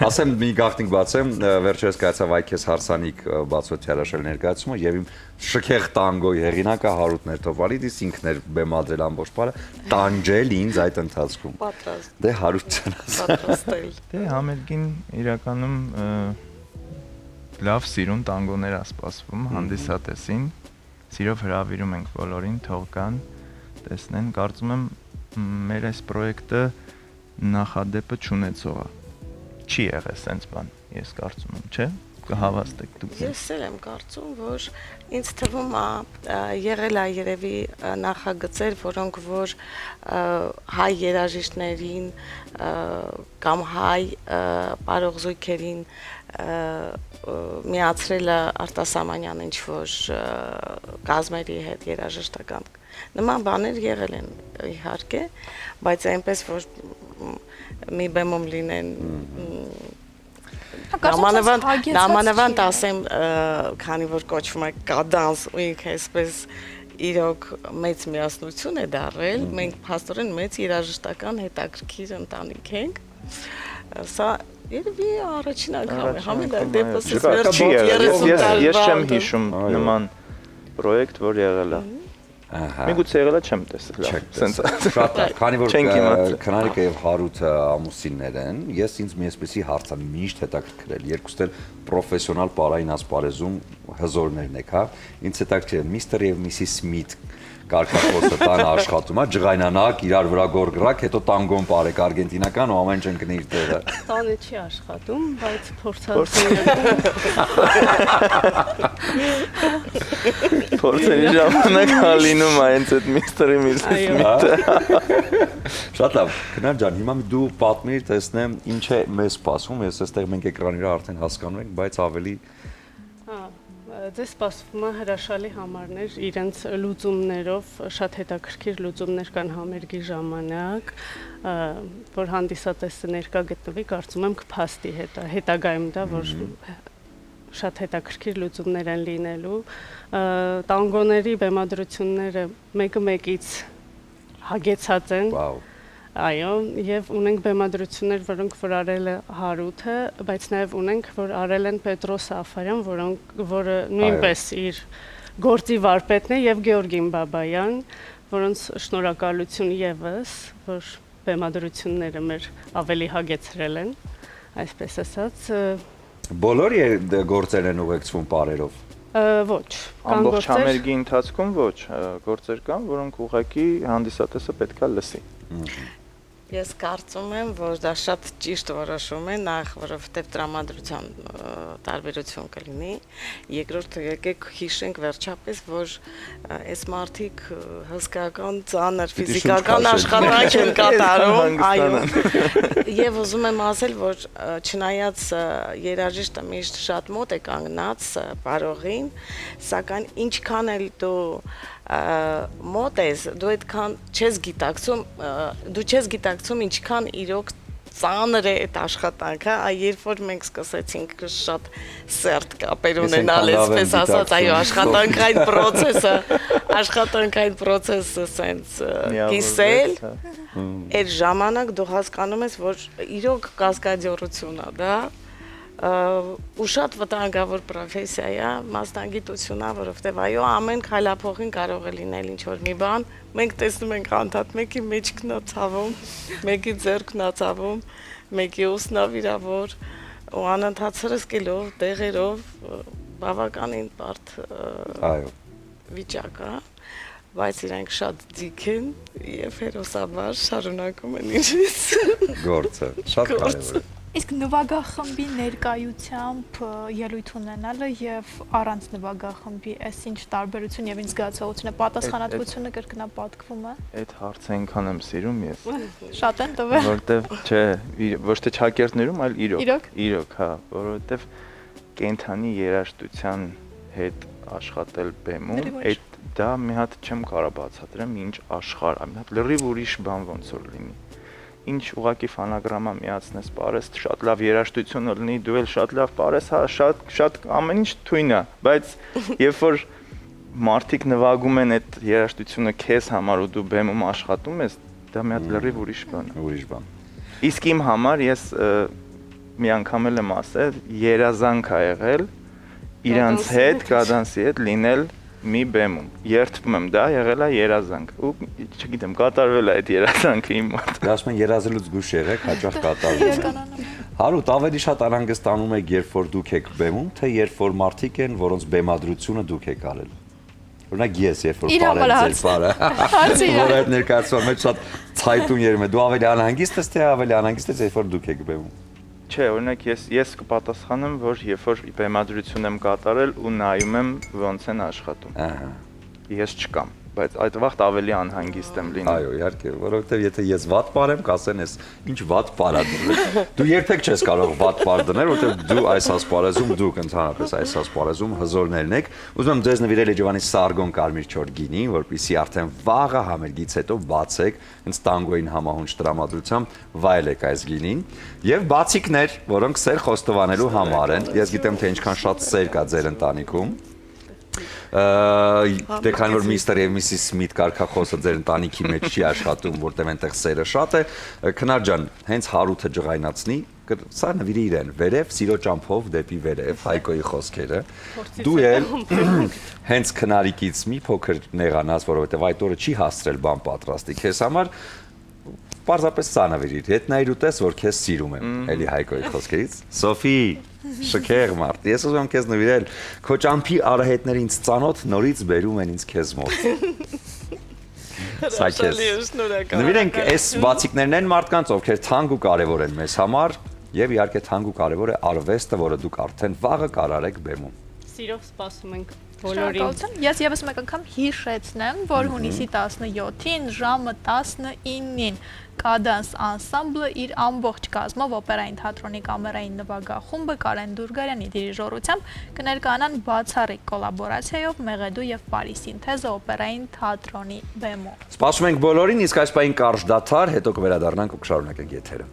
Ասեմ մի գաղտնիք բացեմ, վերջերս կայացավ այքես հարսանիք բացոթ հրաշել ներկայացումը եւ իմ շքեղ տանգոյի հեղինակը Հարութ Ներթովալիդիս ինքն էր բեմադրել ամբողջ բանը, տանջել ինձ այդ ընթացքում։ Պատրաստ, Դե Հարութ ջան։ պատրաստել։ Դե համերգին իրականում լավ սիրուն տանգոներ ա սպասվում հանդիսատեսին։ Սիրով հրավիրում ենք բոլորին, թող գան, տեսնեն, կարծում եմ մեր այս պրոյեկտը նախադեպը չունեցող է։ Չի եղել սենց բան, ես կարծում եմ, չէ՞։ Կհավաստեք դուք։ Ես էլ եմ կարծում, որ ինձ թվում է եղել է երևի նախագծեր, որոնք որ հայ երաժիշտներին կամ հայ բարողզույգերին միացրել է արտասահմանյան ինչ-որ կազմերի հետ երաժշտական նման բաներ եղել են իհարկե, բայց այնպես որ մի բեմում լինեն Նամանավանդ ասեմ, քանի որ կոչվում է կադանս ու ինքը այսպես իրոք մեծ միասնություն է դարել, մենք փաստորեն մեծ երաժշտական հետաքրքիր ընտանիք ենք, սա երևի առաջին անգամ է, համենայն դեպս Ես չեմ հիշում նման պրոյեկտ, որ եղել է։ Միգուցե եղել է չեմ տեսել, սենց շատ լավ, քանի որ Քնարիկը եւ Հարութը ամուսիններ են, ես ինձ մի այսպեսի հարց եմ միշտ հետաքրքրել, երկուստ էլ պրոֆեսիոնալ պարային ասպարեզում հզորներն եք, հա, ինձ հետաքրքրել է Միսթեր եւ Միսիս Սմիթ կարգախոսը տանը աշխատում է, ջղայնանակ, իրար վրա գորգրակ, հետո տանգոն պարեք արգենտինական ու ամեն ինչ ընկնի իր տեղը։ Տանը չի աշխատում, բայց փորձածուները փորձերի ժամանակ լինում է հենց այդ միստերի Սմիթը։ Շատ լավ, Քնար ջան, հիմա դու պատմիր, տեսնեմ ինչ է մեզ սպասում, ես այստեղ մենք էկրանի վրա արդեն հասկանում ենք, բայց ավելի Ձեզ սպասվում է հրաշալի համարներ իրենց լուծումներով, շատ հետաքրքիր լուծումներ կան համերգի ժամանակ, որ հանդիսատեսը ներկա գտնվի, կարծում եմ կփաստի հետագայում դա, որ շատ հետաքրքիր լուծումներ են լինելու, տանգոների բեմադրությունները մեկը մեկից հագեցած են, այո, եւ ունենք բեմադրություններ, որոնք որ արել է Հարութը, բայց նաեւ ունենք, որ արել են Պետրոս Աֆարյան, որը նույնպես իր գործի վարպետն է եւ Գեորգին Բաբայան, որոնց շնորհակալություն եւս, որ բեմադրությունները մեր ավելի հագեցրել են, այսպես ասած։ Բոլոր գործեր են ուղեկցվում պարերով։ Ոչ, ամբողջ համերգի ընթացքում ոչ, գործեր կան, որոնք ուղղակի հանդիսատեսը պետքա լսի։ Ես կարծում եմ, որ դա շատ ճիշտ որոշում է, նախ որովհետև տրամադրության տարբերություն կլինի, երկրորդ եկեք հիշենք վերջապես, որ այս մարդիկ հսկական ծանր ֆիզիկական աշխատանք են կատարում, այո, եւ ուզում եմ ասել, որ չնայած երաժիշտը միշտ շատ մոտ է կանգնած բարողին, սակայն ինչքան էլ դու մոտ ես, դու այդքան չես գիտակցում ինչքան իրոք ծանր է այդ աշխատանքը, երբ որ մենք սկսեցինք շատ սերտ կապեր ունենալ, այսպես ասած, այո, աշխատանքային պրոցեսը սենց կիսել, այդ ժամանակ դու հասկանում ես, որ իրոք կասկադյորություն է, դա, ու շատ վտանգավոր պրոֆեսիա է, մասնագիտություն է, որովհետև այո, ամեն քայլափոխին կարող է լինել ինչ-որ մի բան, մենք տեսնում ենք անդադ մեկի մեջքն է ցավում, մեկի ձեռքն է ցավում, մեկի ուսն է վիրավոր, ու անընդհատ սրսկելով, տեղերով բավականին բարդ վիճակ է, բայց իրանք շատ ձիգ են եւ հերոսաբար շարունակում են իրենց գործը, շատ կարևոր է։ Իսկ նվագախմբի ներկայությամբ ելույթ ունենալը եւ առանց նվագախմբի այս ինչ տարբերություն եւ ինչ զգացողություն է, պատասխանատվությունը կրկնապատկվում է։ Այդ հարցը այնքան եմ սիրում ես։ Շատ են տվել։ Որտեվ չէ, ոչ թե ճակերտներում, այլ իրոք, հա, որովհետեվ կենթանի երաժշտության հետ աշխատել բեմում, այդ դա մի հատ չեմ կարող բացատրեմ, ինչ աշխարհ է, մի հատ լրիվ ուրիշ բան ոնց որ լինի։ Ինչ ուղակի ֆանագրամա միացնես, պարես, շատ լավ երաժշտություն լինի, դու էլ շատ լավ պարես, հա, շատ ամեն ինչ թույն է, բայց երբ որ մարդիկ նվագում են այդ երաժշտությունը քեզ համար ու դու բեմում աշխատում ես, դա մի հատ լրիվ ուրիշ բան է։ Ուրիշ բան։ Իսկ իմ համար ես մի անգամ էլ եմ ասել, երազանք ա եղել իրանց հետ, կադանսի հետ լինել մի բեմում։ Երդվում եմ, դա եղել է երազանք։ Ու չգիտեմ, կատարվել է այդ երազանքը իմ մոտ։ Դա ասում են երազելուց գուշ եղեք, հաճախ կատարվում է։ Հարութ, ավելի շատ անհանգստանում եք, երբ որ դուք եք բեմում, թե երբ որ մարդիկ են, որոնց բեմադրությունը դուք եք արել։ Օրինակ ես, երբ որ բարեմ ձեր բարը, որ այդ ներկայացման մեջ շատ ցայտուն երում է, դու ավելի անհանգիստ ես, թե ավելի անհանգիստ ես, երբ որ դուք եք բեմում։ Չէ, օրինակ ես կպատասխանեմ, որ երբ որ բեմադրություն եմ կատարել ու նայում եմ ոնց են աշխատում։ Ահա։ Ես չկամ, բայց այդ վաղտ ավելի անհանգիստ եմ լինում։ Այո, իհարկե, որովհետև եթե ես վատ պարեմ, կասեն ես, ինչ վատ պար ա դրել։ Դու երբեք չես կարող վատ պար դնել, որովհետև դու այս ասպարեզում, դուք ընդհանրապես այս ասպարեզում հզորներն եք։ Ուզում եմ ձեզ նվիրել Էջևանի Սարգոն կարմիր չոր գինի, որպեսզի արդեն վաղը համերգից հետո բացեք, հենց տանգոյին համահունչ տրամադրությամբ վայելեք այս գինին, եւ բացիկներ, որոնք սեր խոստովանելու համար են։ Ես գիտեմ, թե ինչքան շատ սեր կա ձեր ընտանիքում։ Դե քանի որ Միստր եւ Միսիս Սմիթ կարգախոսը ձեր ընտանիքի մեջ չի աշխատում, որտեղ այնտեղ սերը շատ է, Քնար ջան, հենց Հարութը ջղայնացնի, սա նվիրի իրեն, վերև սիրո ճամփով դեպի վերև, Հայկոյի խոսքերը։ Դու էլ հենց Քնարիկից մի փոքր նեղանաս, որովհետեւ այդ օրը չի հասցրել բան պատրաստի քեզ համար, պարզապես սա նվիրիր, հետ նայիր ու տես, որ քեզ սիրում եմ, էլի Հայկոյի խոսքերից։ Սոֆի, շքեղ մարդ, ես ուզում եմ քեզ նվիրել, քո ճամփի արահետները ինձ ծանոթ նորից բերում են ինձ քեզ մոտ։ Սա քեզ։ Նվիրենք այս բացիկներն են մարդկանց, ովքեր թանկ ու կարևոր են մեզ համար, եւ իհարկե թանկ ու կարևոր է արվեստը, որը դուք արդեն վաղը կարարեք բեմում։ Սիրով սպասում ենք բոլորին։ Ես եւս մեկ անգամ հիշեցնեմ, որ հունիսի 17-ին ժամը 19-ին Կադանս անսամբլը իր ամբողջ կազմով օպերային թատրոնի կամերային նվագախումբը Կարեն Դուրգարյանի դիրիժորությամբ կներկայանան բացառիկ կոլաբորացիայով Մեղեդու եւ Պարի սինթեզը օպերային թատրոնի բեմում։ Սպասում ենք բոլորին, իսկ այս պահին կարճ դադար, հետո կվերադառնանք ու կշարունակենք եթերը։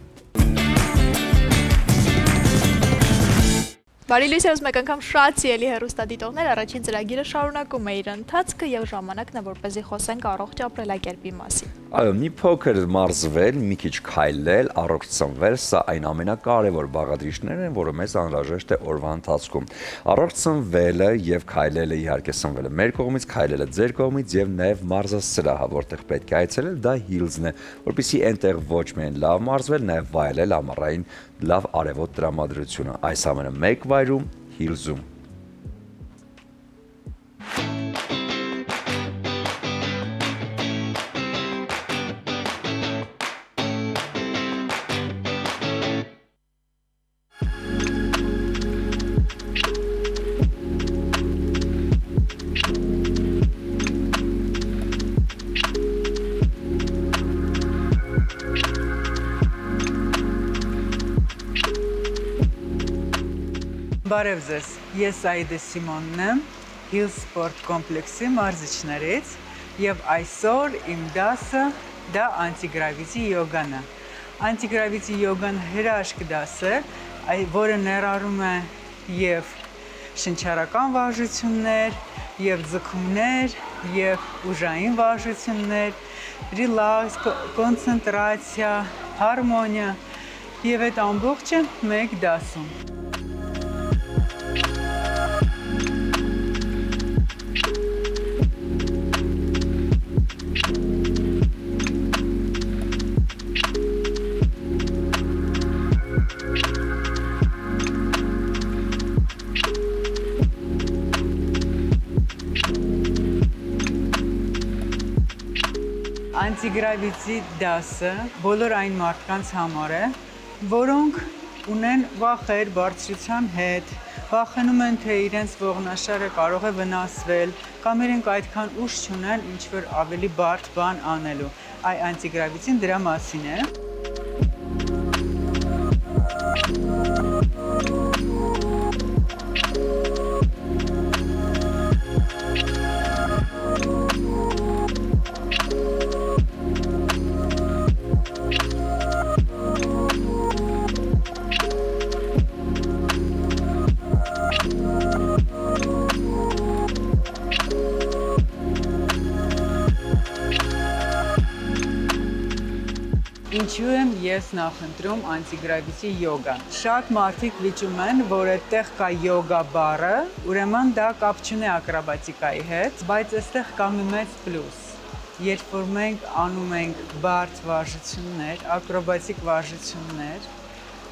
Բարի լույս ես մեկ անգամ շատ սիրելի հեռուստադիտողներ, առաջին ծրագիրը շարունակում է իր ընթացքը եւ ժամանակն է, որպեսզի խոսենք առողջ ապրելակերպի մասին։ Այո, մի փոքր մարզվել, մի քիչ քայլել, առողջ սնվել, սա այն ամենակարևոր բաղադրիչներն են, որը մեզ անհրաժեշտ է օրվա ընթացքում։ Առողջ սնվելը եւ քայլելը իհարկե սնվելը մեր կողմից, քայլելը ձեր կողմից եւ նաեւ մարզասրահը, որտեղ պետք է այցելել, դա Hills-ն է, որպեսզի այնտեղ ոչ միայն լավ մարզվել, նաեւ վայելել ամառային լավ արևոտ տրամադրությունը։ Այս ամենը մեկ վայրում Hills-ում։ Բարև ձեզ, ես Այդե Սիմոնն եմ, Hills Sport կոմպլեքսի մարզիչներից եւ այսօր իմ դասը դա անտիգրավիտի յոգան է։ Անտիգրավիտի յոգան հրաշք դաս է, որը ներառում է եւ շնչառական վարժություններ, եւ ձգումներ, եւ ուժային վարժություններ, ռիլաքս, կոնցենտրացիա, հարմոնիա եւ այդ ամբողջը մեկ դասում։ Անտիգրավիտի դասը բոլոր այն մարդկանց համար է, որոնք ունեն վախեր բարձրության հետ, վախենում են, թե իրենց ողնաշարը կարող է վնասվել, կամ իրենք այդքան ուժ չունեն ինչ-որ ավելի բարդ բան անելու։ Այ անտիգրավիտին դրա մասին է։ ինչու եմ ես նախընտրում անտիգրավիտի յոգա։ Շատ մարդիկ վիճում են, որ այդտեղ կա յոգա բառը, ուրեմն դա կապ չունի ակրոբատիկայի հետ, բայց այստեղ կա մի մեծ պլյուս։ Երբ որ մենք անում ենք բարդ վարժություններ, ակրոբատիկ վարժություններ,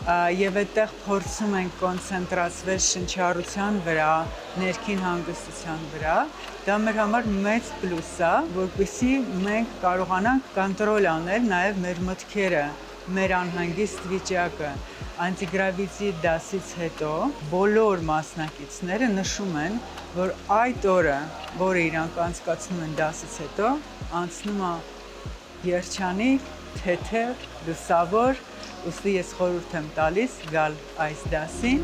եւ այդտեղ փորձում ենք կոնցենտրացվել շնչառության վրա, ներքին հանգստության վրա, դա մեր համար մեծ պլյուս է, որպեսզի մենք կարողանանք կոնտրոլ անել նաեւ մեր մտքերը, մեր անհանգիստ վիճակը։ Անտիգրավիտի դասից հետո բոլոր մասնակիցները նշում են, որ այդ օրը, որը իրանք անցկացնում են դասից հետո, անցնում է երջանիկ, թեթև, լուսավոր, ուստի ես խորհուրդ եմ տալիս գալ այս դասին։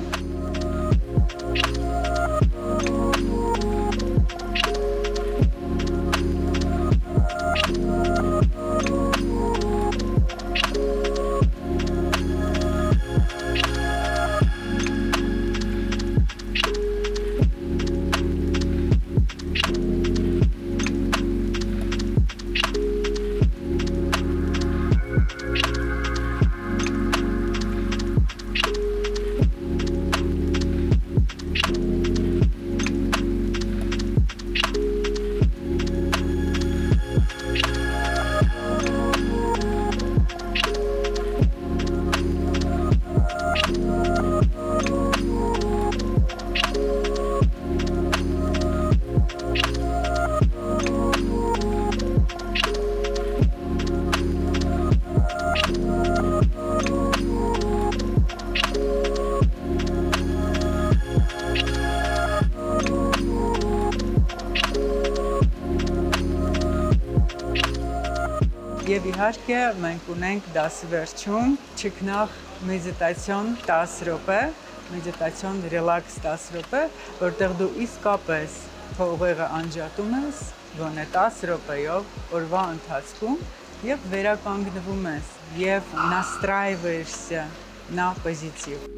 Եվ իհարկե մենք ունենք դասի վերջում չքնաղ մեդիտացիոն 10 րոպե, մեդիտացիոն ռելաքս 10 րոպե, որտեղ դու իսկապես քո ուղեղը անջատում ես, գոնե 10 րոպեով օրվա ընթացքում եւ վերականգնվում ես եւ настраиваешься на позитив։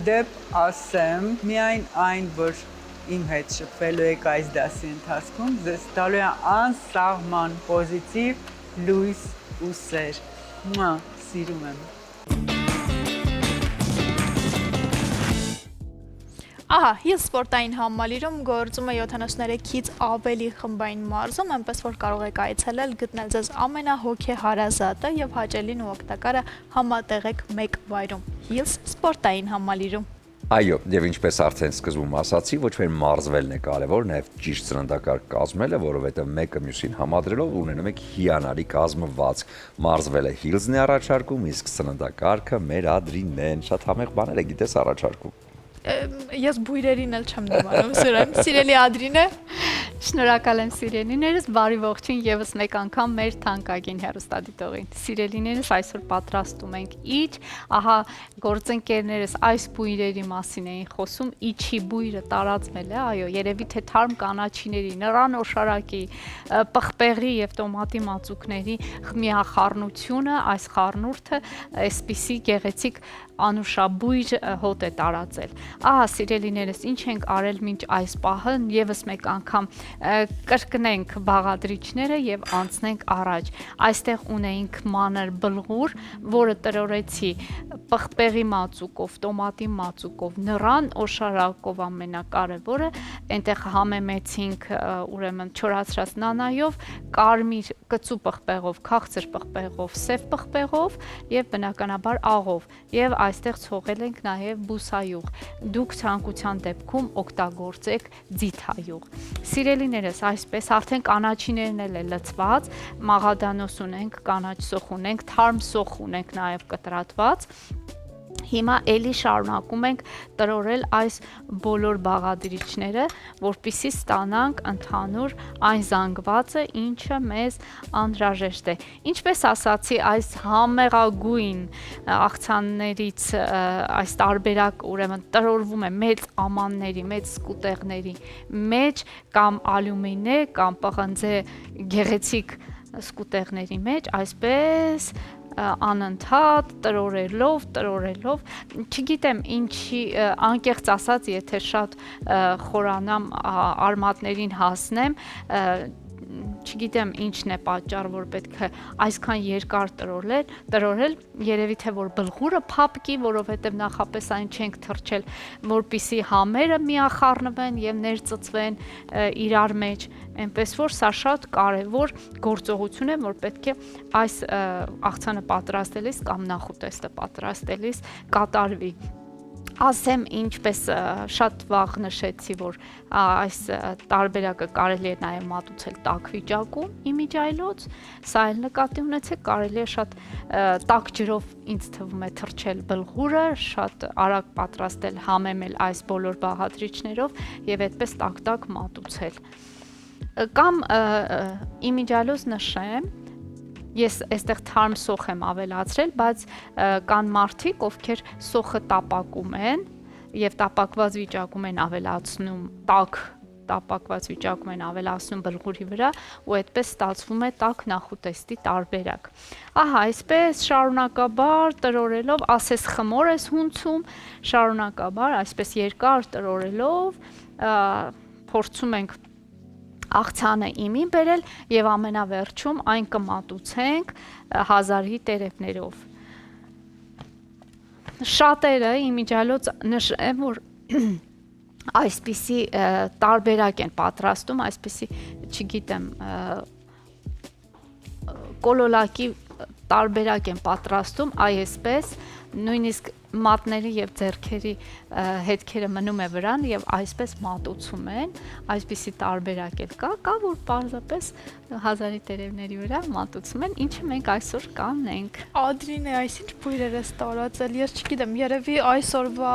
Դեպ ասեմ, միայն այն, որ իմ հետ շփվելու եք այս դասի ընթացքում, ձեզ տալու է անսահման պոզիտիվ լույս ու սեր։ Սիրում եմ։ Ահա, հիլ սպորտային համալիրում գործում է 73-ից ավելի խմբային մարզում, այնպես որ կարող եք այցելել, գտնել ձեզ ամենահոգեհարազատը եւ հաճելին ու օգտակարը համատեղեք մեկ վայրում։ Հիլս սպորտային համալիրում։ Այո, եւ ինչպես արդեն սկզբում ասացի, ոչ միայն մարզվելն է կարևոր, նաեւ ճիշտ սննդակարգ կազմելը, որովհետեւ մեկը մյուսին համադրելով ունենում եք հիանալի կազմված։ Մարզվելը Հիլզն է առաջարկում, իսկ սննդակարգը մեր Ադրինեն։ Շատ համեղ բաներ է գիտես առաջարկում։ Ես բույրերին էլ չեմ դիմանում, սրեմ, սիրելի Ադրինե։ Շնորհակալ եմ սիրելիներս, բարի ողջույն եւս մեկ անգամ մեր թանկագին հեռուստադիտողին։ Սիրելիներս, այսօր պատրաստում ենք իջ, ահա գործընկերներս այս բույրերի մասին էին խոսում, իջի բույրը տարածվել է, այո, երևի թե թարմ կանաչիների, նռան օշարակի, պղպեղի եւ տոմատի մածուկների միախառնությունը, այս խառնուրդը այսպիսի գեղեցիկ անուշաբույր հոտ է տարածել։ Ահա սիրելիներս, ինչ ենք արել մինչ այս պահը, եւս մեկ անգամ կրկնենք բաղադրիչները եւ անցնենք առաջ։ Այստեղ ունեինք մանր բլղուր, որը տրորեցի պղպեղի մածուկով, տոմատի մածուկով, նռան օշարակով ամենակարևորը, այնտեղ համեմեցինք ուրեմն չորացրած նանայով, կարմիր կծու պղպեղով, քաղցր պղպեղով, սև պղպեղով եւ բնականաբար աղով եւ այստեղ ցողել ենք նաեւ բուսայուղ։ Դուք ցանկության դեպքում օգտագործեք ձիթայուղ։ Սիրելիներս, այսպես արդեն կանաչիներն էլ է լցված, մաղադանոս ունենք, կանաչ սոխ ունենք, թարմ սոխ ունենք նաեւ կտրատված։ Հիմա էլի շարունակում ենք տրորել այս բոլոր բաղադրիչները, որպեսզի ստանանք ընդհանուր այն զանգվածը, ինչը մեզ անհրաժեշտ է։ Ինչպես ասացի, այս համեղագույն աղցաններից այս տարբերակ ուրեմն տրորվում է մեծ ամանների, մեծ սկուտեղների մեջ կամ ալյումինե կամ պղնձե գեղեցիկ սկուտեղների մեջ, այսպես անընդհատ տրորելով, չգիտեմ ինչի անկեղծ ասած, եթե շատ խորանամ արմատներին հասնեմ, չգիտեմ ինչն է պատճառ, որ պետք է այսքան երկար տրորել, երևի թե որ բլղուրը փափկի, որովհետև նախապես այն չենք թրջել, որպիսի համերը միախառնվեն եւ ներծծվեն իրար մեջ, այնպես որ սա շատ կարևոր գործողություն է, որ պետք է այս աղցանը պատրաստելիս կամ նախուտեստը պատրաստելիս կատարվի։ Ասեմ ինչպես շատ վաղ նշեցի, որ այս տարբերակը կարելի է նաև մատուցել տաք վիճակում իմիջայլոց, սա էլ նկատի ունեցեք, կարելի է շատ տաք ջրով ինձ թվում է թրջել բլղուրը, շատ արագ պատրաստել, համեմել այս բոլոր բաղադրիչներով եւ այդպես տաք մատուցել։ Կամ իմիջայլոց նշեմ, ես այստեղ թարմ սոխ եմ ավելացրել, բայց կան մարդիկ, ովքեր սոխը տապակում են եւ տապակված վիճակում են ավելացնում տաք տապակված վիճակում են ավելացնում բլղուրի վրա ու այդպես ստացվում է տաք նախուտեստի տարբերակ։ Ահա, այսպես շարունակաբար տրորելով, ասես խմոր ես հունցում, շարունակաբար այսպես երկար տրորելով փորձում ենք աղցանը իմին բերել եւ ամենավերջում այն կմատուցենք 1000-ի տերևներով։ Շատերը իմիջալոց նշեմ, որ այսպիսի տարբերակ են պատրաստում, այսպիսի, չգիտեմ, կոլոլակի տարբերակ են պատրաստում, այսպես նույնիսկ մատների եւ ձեռքերի հետքերը մնում է վրան եւ այսպես մատուցում են, այսպիսի տարբերակ էլ կա, որ պարզապես 1000-ի տերևների վրա մատուցում են, ինչը մենք այսօր կանենք։ Ադրինե, այսինչ բույրեր է ստորացել, ես չգիտեմ, երևի այսօրվա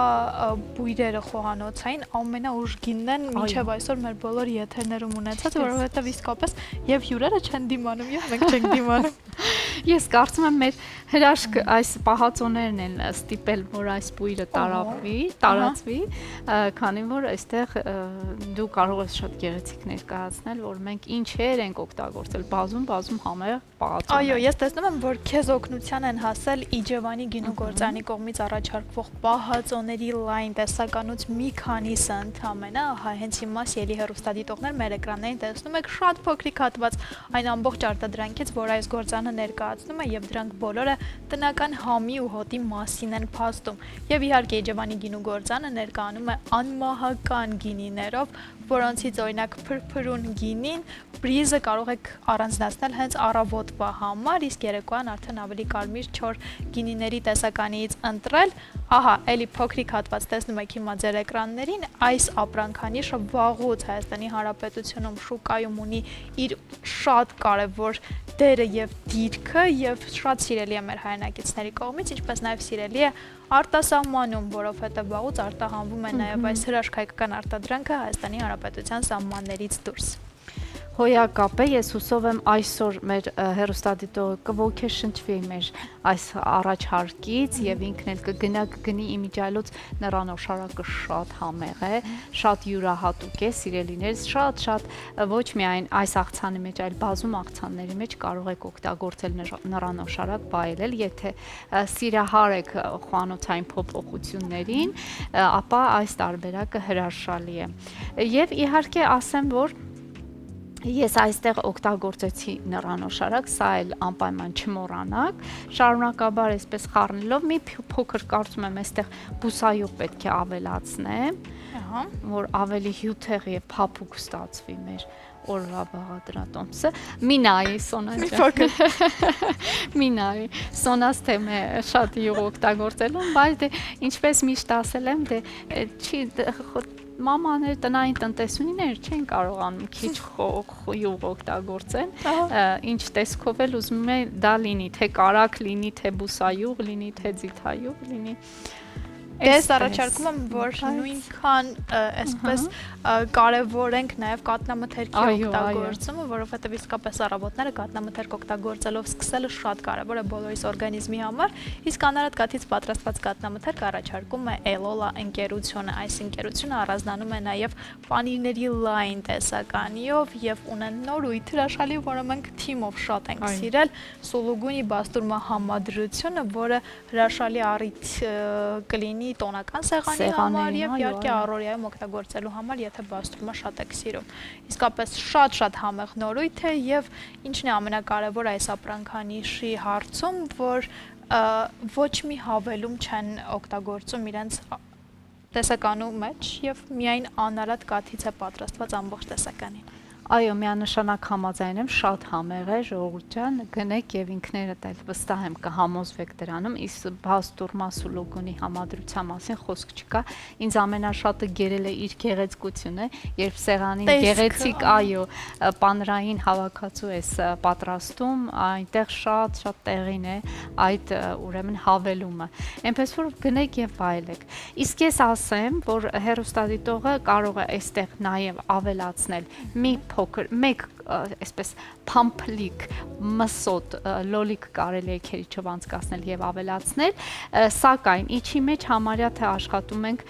բույրերը խոհանոցային ամենաուժգինն են մինչև այսօր մեր բոլոր եթերներում ունեցած, որովհետեւ իսկապես եւ հյուրերը չեն դիմանում եւ մենք չենք դիմանում։ Ես կարծում եմ մեր հրաշք այս պահածոներն են ստիպել, որ այս բույրը տարածվի, քանի որ այստեղ դու կարող ես շատ գեղեցիկ ներկայացնել, որ մենք ինչեր ենք օգտագործել, բազում համեղ պահածոներ։ Այո, ես տեսնում եմ, որ քեզ օգնության են հասել Իջևանի գինու գործարանի կողմից առաջարկվող պահածոների լայն տեսականուց մի քանիսը ընդամենը, ահա հենց հիմա սիրելի հեռուստադիտողներ մեր էկրաններին տեսնում եք շատ փոքրիկ հատված այն ամբողջ արտադրանքից, որ այս գործարանը ներկայացնում է եւ դրանք բոլորը տնական համի ու հոտի մասին են փաստում։ Եվ իհարկե Իջևանի գինու գործարանը ներկայանում է անմահական գինիներով, որոնցից օրինակ փրփրուն գինին բրիզը կարող եք առանձնացնել հենց առավոտվա համար, իսկ երեկոյան արդեն ավելի կարմիր չոր գինիների տեսականիից ընտրել։ Ահա, էլի փոքրիկ հատված տեսնում եք հիմա ձեր էկրաններին, այս ապրանքանիշը վաղուց Հայաստանի Հանրապետությունում շուկայում ունի իր շատ կարևոր դերը եւ դիրքը եւ շատ սիրելի է մեր հայրենակիցների կողմից, ինչպես նաեւ սիրելի է արտասահմանում, որովհետեւ վաղուց արտահանվում է նաեւ այս հրաշքայկական արտադրանքը Հայաստանի Հանրապետության սահմաններից դուրս։ Հոյակապ է, ես հուսով եմ այսօր մեր հեռուստադիտողը կոգեշնչվի մեր այս առաջարկից եւ ինքն էլ կգնի իմիջայլոց նրան օշարակը շատ համեղ է, շատ յուրահատուկ է, սիրելիներս, շատ ոչ միայն այս աղցանի մեջ, այլ բազում աղցանների մեջ կարող եք օգտագործել նրան օշարակ վայելել, եթե սիրահար եք խոհանոցային փոփոխություններին, ապա այս տարբերակը հրաշալի է։ Եվ իհարկե ասեմ, որ ես այստեղ օգտագործեցի նռանոշարակ, սա էլ անպայման չմոռանաք, շարունակաբար այսպես խառնելով, մի փոքր կարծում եմ այստեղ բուսայուղ պետք է ավելացնեմ, որ ավելի հյութեղ եւ փափուկ ստացվի մեր օրվա բաղադրատոմսը։ Մի նայի, Սոնա ջան։ Մի նայի, Սոնաս թեմ է շատ յուղ օգտագործելուն, բայց դե ինչպես միշտ ասել եմ, դե չի մամաներ տնային տնտեսուհիներ չեն կարողանում քիչ յուղ օգտագործեն, ինչ տեսքով էլ ուզում է դա լինի, թե կարակ լինի, թե բուսայուղ լինի, թե ձիթայուղ լինի։ Ես առաջարկում եմ, որ նույնքան այսպես կարևոր ենք նաև կատնամթերքի օգտագործումը, որովհետև իսկապես առավոտները կատնամթերք օգտագործելով սկսելը շատ կարևոր է բոլորիս օրգանիզմի համար, իսկ անարատ կաթից պատրաստված կատնամթերք առաջարկում է Elola ընկերությունը, այս ընկերությունը առանձնանում է նաև պանիրների լայն տեսականիով եւ ունեն նորույթ հրաշալի, որը մենք թիմով շատ ենք սիրել, Սուլուգունի բաստուրմա համադրությունը, որը հրաշալի առիթ կլինի տոնական սեղանի համար եւ իհարկե առօրյայում օգտագործելու համար, եթե բաստուրմա շատ եք սիրում։ Իսկապես շատ համեղ նորույթ է եւ ինչն է ամենակարևորը այս ապրանքանիշի հարցում, որ ոչ մի հավելում չեն օգտագործում իրենց տեսականու մեջ եւ միայն անարատ կաթից է պատրաստված ամբողջ տեսականին։ Այո, միանշանակ համաձայն եմ, շատ համեղ է, ժողովուրդ ջան, գնեք եւ ինքներդ էլ վստահ եմ կհամոզվեք դրանում, իսկ Բաստուրմա Սուլուգունի համադրության մասին խոսք չկա։ Ինձ ամենաշատը գերել է իր գեղեցկությունը, երբ սեղանին գեղեցիկ, այո, պանրային հավաքածու է պատրաստում, այնտեղ շատ տեղին է այդ ուրեմն հավելումը։ Այնպես որ գնեք եւ վայելեք։ Իսկ ես ասեմ, որ հեռուստադիտողը կարող է այստեղ նաեւ ավելացնել մի փոքր, մեկ այսպես փամփլիկ մսոտ լոլիկ կարելի է քերիչով անցկացնել եւ ավելացնել, սակայն իջի մեջ համարյա թե աշխատում ենք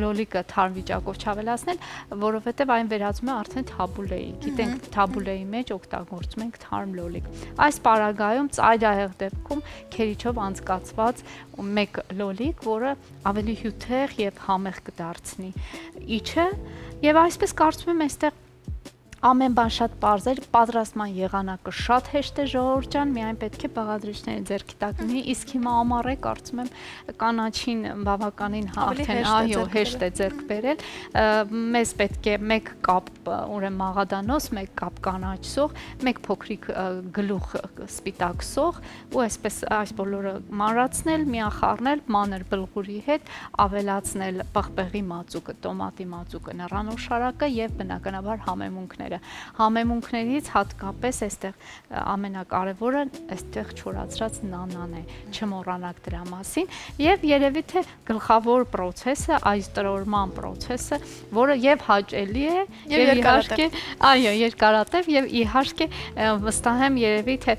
լոլիկը թարմ վիճակով չավելացնել, որովհետեւ այն վերածում է արդեն թաբուլեի։ Գիտենք, թաբուլեի մեջ օգտագործում ենք թարմ լոլիկ։ Այս պարագայում ծայրահեղ դեպքում քերիչով անցկացված մեկ լոլիկ, որը ավելի հյութեղ եւ համեղ կդարձնի իջը, եւ այսպես կարծում եմ այստեղ ամեն բան շատ պարզ է, պատրաստման եղանակը շատ հեշտ է, ժողովուրդ ջան, միայն պետք է բաղադրիչների ձեռքի տակ լինի, իսկ հիմա ամառ է, կարծում եմ կանաչին բավականին արդեն այո հեշտ է ձեռք բերել, մեզ պետք է մեկ կապ ուրեմն մաղադանոց, մեկ կապ կանաչ սող, մեկ փոքրիկ գլուխ սպիտակ սող ու այսպես այս բոլորը մանրացնել, միախառնել մանր բլղուրի հետ, ավելացնել պղպեղի մածուկը, տոմատի մածուկը, նռանոշարակը եւ բնականաբար համեմունքները։ Համեմունքներից հատկապես այստեղ ամենակարևորը այստեղ չորացրած նանան է, չմոռանաք դրա մասին եւ երևի թե գլխավոր process-ը, այս տրորման process-ը, որը եւ հաճելի է եւ իհարկե, այո, երկարատև եւ իհարկե վստահ եմ երևի թե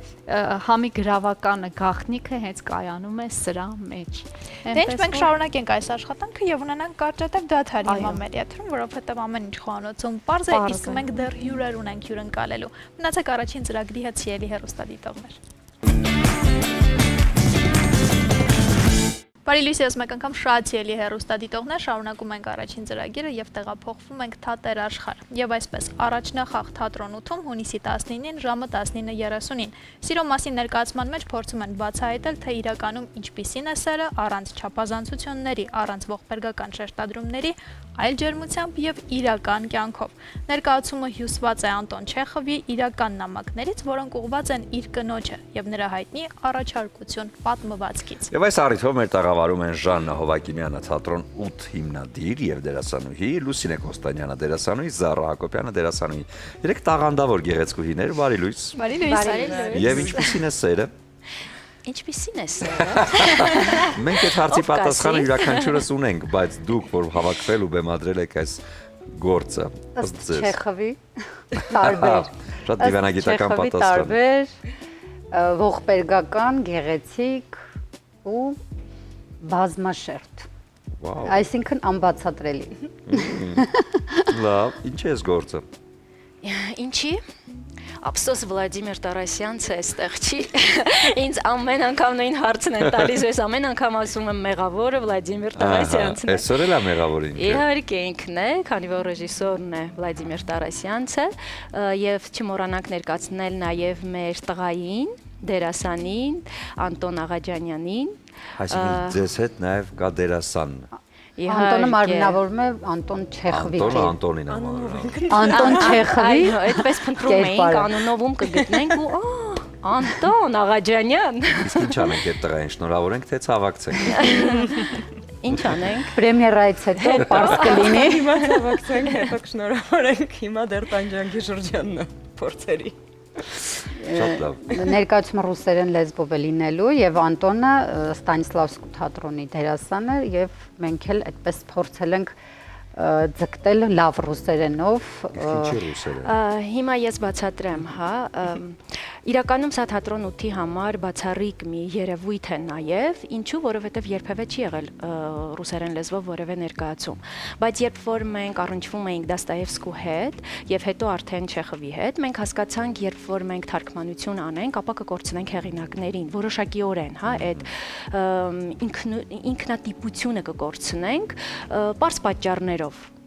համի գրավականը գաղտնիքը հենց կայանում է սրա մեջ։ Դե ինչ մենք շարունակենք այս աշխատանքը եւ ունենանք կարճատև դադար հիմա մեր եթերում, որովհետեւ ամեն ինչ խոհանոցում պարզ է, իսկ մենք դեռ հյուրեր ունենք հյուրընկալելու։ Մնացեք առաջին ծրագրի հետ սիրելի հեռուստադիտողներ։ Բարի լույս ես մեկ անգամ շատ սիրելի հեռուստադիտողներ, շարունակում ենք առաջին ծրագիրը եւ տեղափոխվում ենք Թատեր աշխարհ։ Եվ այսպես, առաջնախաղ թատրոն 8-ում հունիսի 19-ին ժամը 19:30-ին Սիրո մասին ներկայացման մեջ փորձում են բացահայտել, թե իրականում ինչպիսին է սերը առանց չափազանցությունների, առանց ողբերգական շեշտադրումների, այլ ջերմությամբ եւ իրական կյանքով։ Ներկայացումը հյուսված է Անտոն Չեխովի իրական նամակներից, որոնք ուղղված են իր կնոջը եւ նրա հայտնի առաջարկություն պատմվածքից։ Եվ այս առիթով մեր տաղավարում են Ժաննա Հովակիմյանը, թատրոն 8 հիմնադիր եւ դերասանուհի, Լուսինե Կոստանյանը, դերասանուհի, Զառա Հակոբյանը, դերասանուհի։ Երեք տաղանդավոր գեղեցկուհիներ, բարի լույս։ Բարի լույս։ Եվ ինչպիսին է սերը։ Ինչպիսին է սերը։ Մենք այդ հարցի պատասխանը յուրաքանչյուրս ունենք, բայց դուք որ հավաքվել ու բեմադրել եք այս գործը, ըստ ձեզ։ Չեխովի տարբեր։ Շատ դիվանագիտական պատասխան։ Տարբեր, ողբերգական, գեղեցիկ ու բազմաշերտ։ Վաու։ Այսինքն անբացատրելի։ Լավ, ինչ է այս գործը։ Ինչի։ Ափսոս Վլադիմիր Տարասյանցը այստեղ չի։ Ինձ ամեն անգամ նույն հարցն են տալիս, ես ամեն անգամ ասում եմ մեղավորը Վլադիմիր Տարասյանցն է։ Այսօր էլ է մեղավորը ինքը։ Իհարկե ինքն է, քանի որ ռեժիսորն է Վլադիմիր Տարասյանցը, եւ չմոռանանք ներկայացնել նաեւ մեր տղային, դերասանին Անտոն Աղաջանյանին։ Այսինքն ձեզ հետ նաեւ կա դերասան։ Անտոնը մարմնավորում է Անտոն Չեխովի։ Անտոնին է մարմնավորում։ Անտոն Չեխովի, այդպես փնտրում էինք, անունով ում կգտնենք ու Անտոն Աղաջանյան։ Իսկ ինչ անենք այդ տղային, շնորհավոր ենք թե ցավակցենք։ Ինչ անենք։ Պրեմիերայից հետո պարզ կլինի։ Հիմա ցավակցենք, հետո շնորհավոր ենք, հիմա դեռ տանջանքի շրջանն է փորձերի։ Շատ լավ։ Ներկայացումը ռուսերեն լեզվով է լինելու եւ Անտոնը Ստանիսլավսկու թատրոնի դերասան է եւ մենք էլ այդպես փորձել ենք ձգտել լավ ռուսերենով։ Ինչի ռուսերեն։ Հիմա ես բացատրեմ, հա, իրականում սա թատրոն 8-ի համար բացառիկ մի երևույթ է նաև, ինչու, որովհետև երբևէ չի եղել ռուսերեն լեզվով որևէ ներկայացում, բայց երբ որ մենք առնչվում էինք Դոստոևսկու հետ եւ հետո արդեն Չեխովի հետ, մենք հասկացանք, երբ որ մենք թարգմանություն անենք, ապա կկորցնենք հեղինակներին, որոշակիորեն, հա, այդ ինքնատիպությունը կկորցնենք, պարզ պատճառներով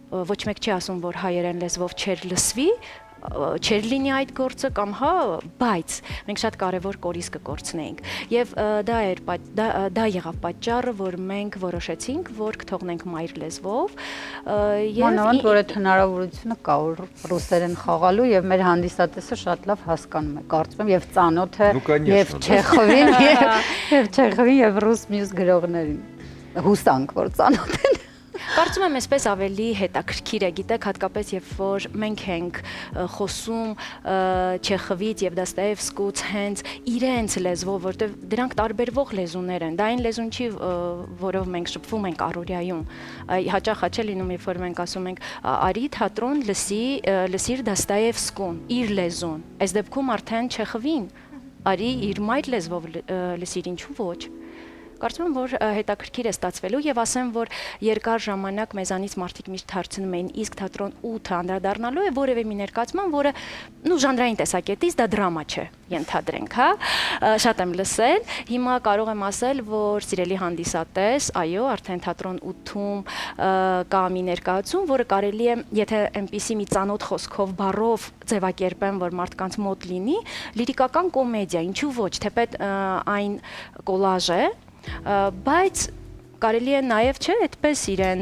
ոչ մեկ չի ասում, որ հայերեն լեզվով չեր լսվի, չեր լինի այդ գործը կամ հա, բայց մենք շատ կարևոր կորիզ կկորցնեինք եւ դա եղավ պատճառը, որ մենք որոշեցինք, որ կթողնենք մայր լեզվով եւ մանավանդ որ այդ հնարավորությունը կա որ ռուսերեն խաղալու եւ մեր հանդիսատեսը շատ լավ հասկանում է, կարծում եմ եւ ծանոթ է եւ Չեխովին եւ ռուս մյուս գրողներին հուսանք որ ծանոթ են։ Կարծում եմ այսպես ավելի հետաքրքիր է, գիտեք, հատկապես երբ որ մենք ենք խոսում Չեխովից եւ Դոստոևսկուց հենց իրենց լեզվով, որտեղ դրանք տարբերվող լեզուներ են։ Դա այն լեզուն չի, որով մենք շփվում ենք առօրյայում։ Հաճախ չէ լինում, երբ որ մենք ասում ենք արի թատրոն լսիր Դոստոևսկուն, իր լեզուն։ Այս դեպքում արդեն Չեխովին արի իր մայր լեզվով լսիր, ինչու ոչ։ Կարծում եմ, որ հետաքրքիր է ստացվելու եւ ասեմ, որ երկար ժամանակ մեզանից մարդիկ միշտ հարցնում էին, իսկ թատրոն 8-ը անդրադառնալու է որևէ մի ներկայացման, որը ժանրային տեսակետից դա դրամա չէ, ենթադրենք, հա, շատ եմ լսել։ Հիմա կարող եմ ասել, որ սիրելի հանդիսատես, այո, արդեն թատրոն 8-ում կա մի ներկայացում, որը կարելի է, եթե այնպիսի մի ծանոթ խոսքով բառով ձևակերպեմ, որ մարդկանց մոտ լինի, լիրիկական կոմեդիա, ինչու ոչ, թեպետ այն կոլաժ է, բայց կարելի է նաև չէ, այդպես իրեն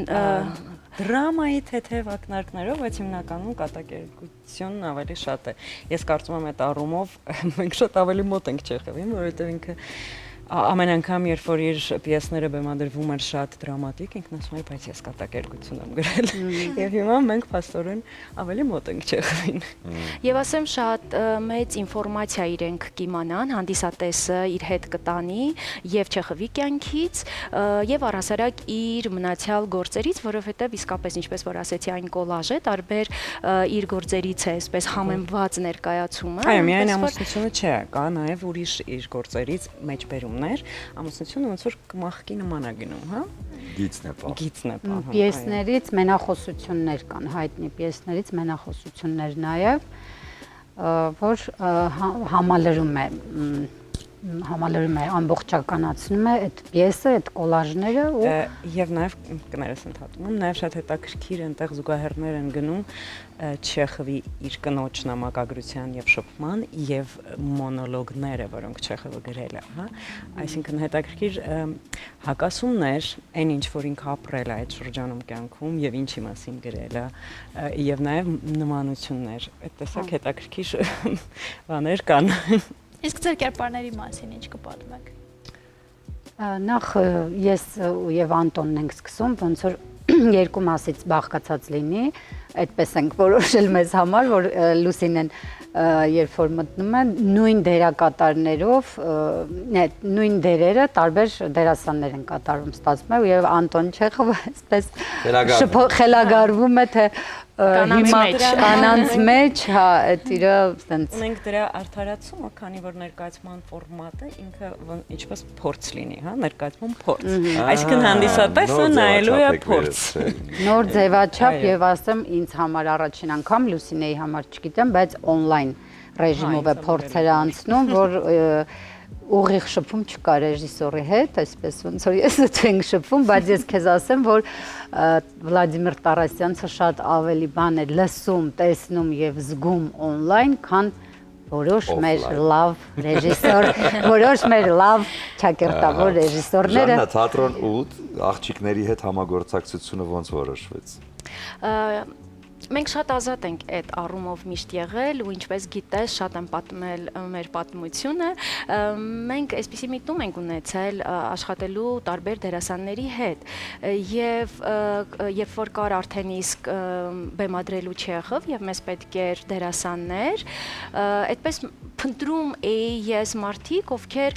դրամայի թեթև ակնարկներով, բայց հիմնականում կատակերգությունն ավելի շատ է։ Ես կարծում եմ այդ առումով մենք շատ ավելի մոտ ենք Չեխովին, որովհետև ինքը ամեն անգամ երբ որ իր պիեսները բեմադրվում են շատ դրամատիկ, ինքն ասում է, բայց ես կատակերգություն եմ գրել։ Եվ հիմա մենք փաստորեն ավելի մոտ ենք Չեխովին։ Եվ ասեմ շատ մեծ ինֆորմացիա իրենք կիմանան, հանդիսատեսը իր հետ կտանի եւ Չեխովի կյանքից եւ առհասարակ իր մնացյալ գործերից, որովհետեւ իսկապես ինչպես որ ասեցի, այն կոլաժ է, տարբեր իր գործերից է, այսպես համեմված ներկայացումը։ Այո, միայն ամուսնությունը չէ, կա նաեւ ուրիշ իր գործերից մեջբերում ամուսնությունը ոնց որ կմախքի նման է գնում, հա։ Գիծն է պահում։ Պիեսներից մենախոսություններ կան, հայտնի պիեսներից մենախոսություններ նաև, որ համալրում է, ամբողջականացնում է այդ պիեսը, այդ կոլաժները եւ նաեւ կներես ընդհատում, նաեւ շատ հետաքրքիր այնտեղ զուգահեռներ են գնում Չեխովի իր կնոջ նամակագրության եւ շփման եւ մոնոլոգները, որոնք Չեխովը գրել է, հա, այսինքն հետաքրքիր հակասումներ, այն ինչ որ ինքը ապրել է այդ շրջանում կյանքում եւ ինչի մասին գրել է եւ նաեւ նմանություններ, այդ տեսակ հետաքրքիր բաներ կան։ Իսկ ձեր կերպարների մասին ինչ կպատմեք։ Նախ ես եւ Անտոնն ենք սկսում, ոնց որ երկու մասից բաղկացած լինի, այդպես ենք որոշել մեզ համար, որ Լուսինեն երբ որ մտնում է նույն դերակատարներով, նույն դերերը տարբեր դերասաններ են կատարում, ստացվում է եւ Անտոն Չեխովը այսպես խելագարվում է թե կանանց մեջ, հա, այդ իրը այտենց ունենք դրա արդարացումը, քանի որ ներկայացման ֆորմատը ինքը ինչպես փորձ լինի, հա, ներկայացման փորձ։ Այսինքն հանդիսատեսը նայելու է փորձ։ Նոր ձևաչափ եւ ասեմ ինձ համար առաջին անգամ Լուսինեի համար չգիտեմ, բայց on-line ռեժիմով է փորձերը անցնում, որ ուղիղ շփում չկա ռեժիսորի հետ, այսպես ոնց որ ես ենք շփվում, բայց ես քեզ ասեմ, որ Վլադիմիր Տարասյանցը շատ ավելի բան է լսում, տեսնում եւ զգում on-line, քան որոշ մեր լավ ռեժիսոր, որոշ մեր լավ ճակերտավոր ռեժիսորները։ Ժաննա, թատրոն 8 աղջիկների հետ համագործակցությունը ոնց որոշվեց։ Մենք շատ ազատ ենք այդ առումով միշտ եղել ու ինչպես գիտես, շատ եմ պատմել մեր պատմությունը, մենք այսպիսի միտում ենք ունեցել աշխատելու տարբեր դերասանների հետ եւ երբ որ կար արդեն իսկ բեմադրելու Չեխով եւ մեզ պետք էր դերասաններ, այդպես փնտրում էի ես մարդիկ, ովքեր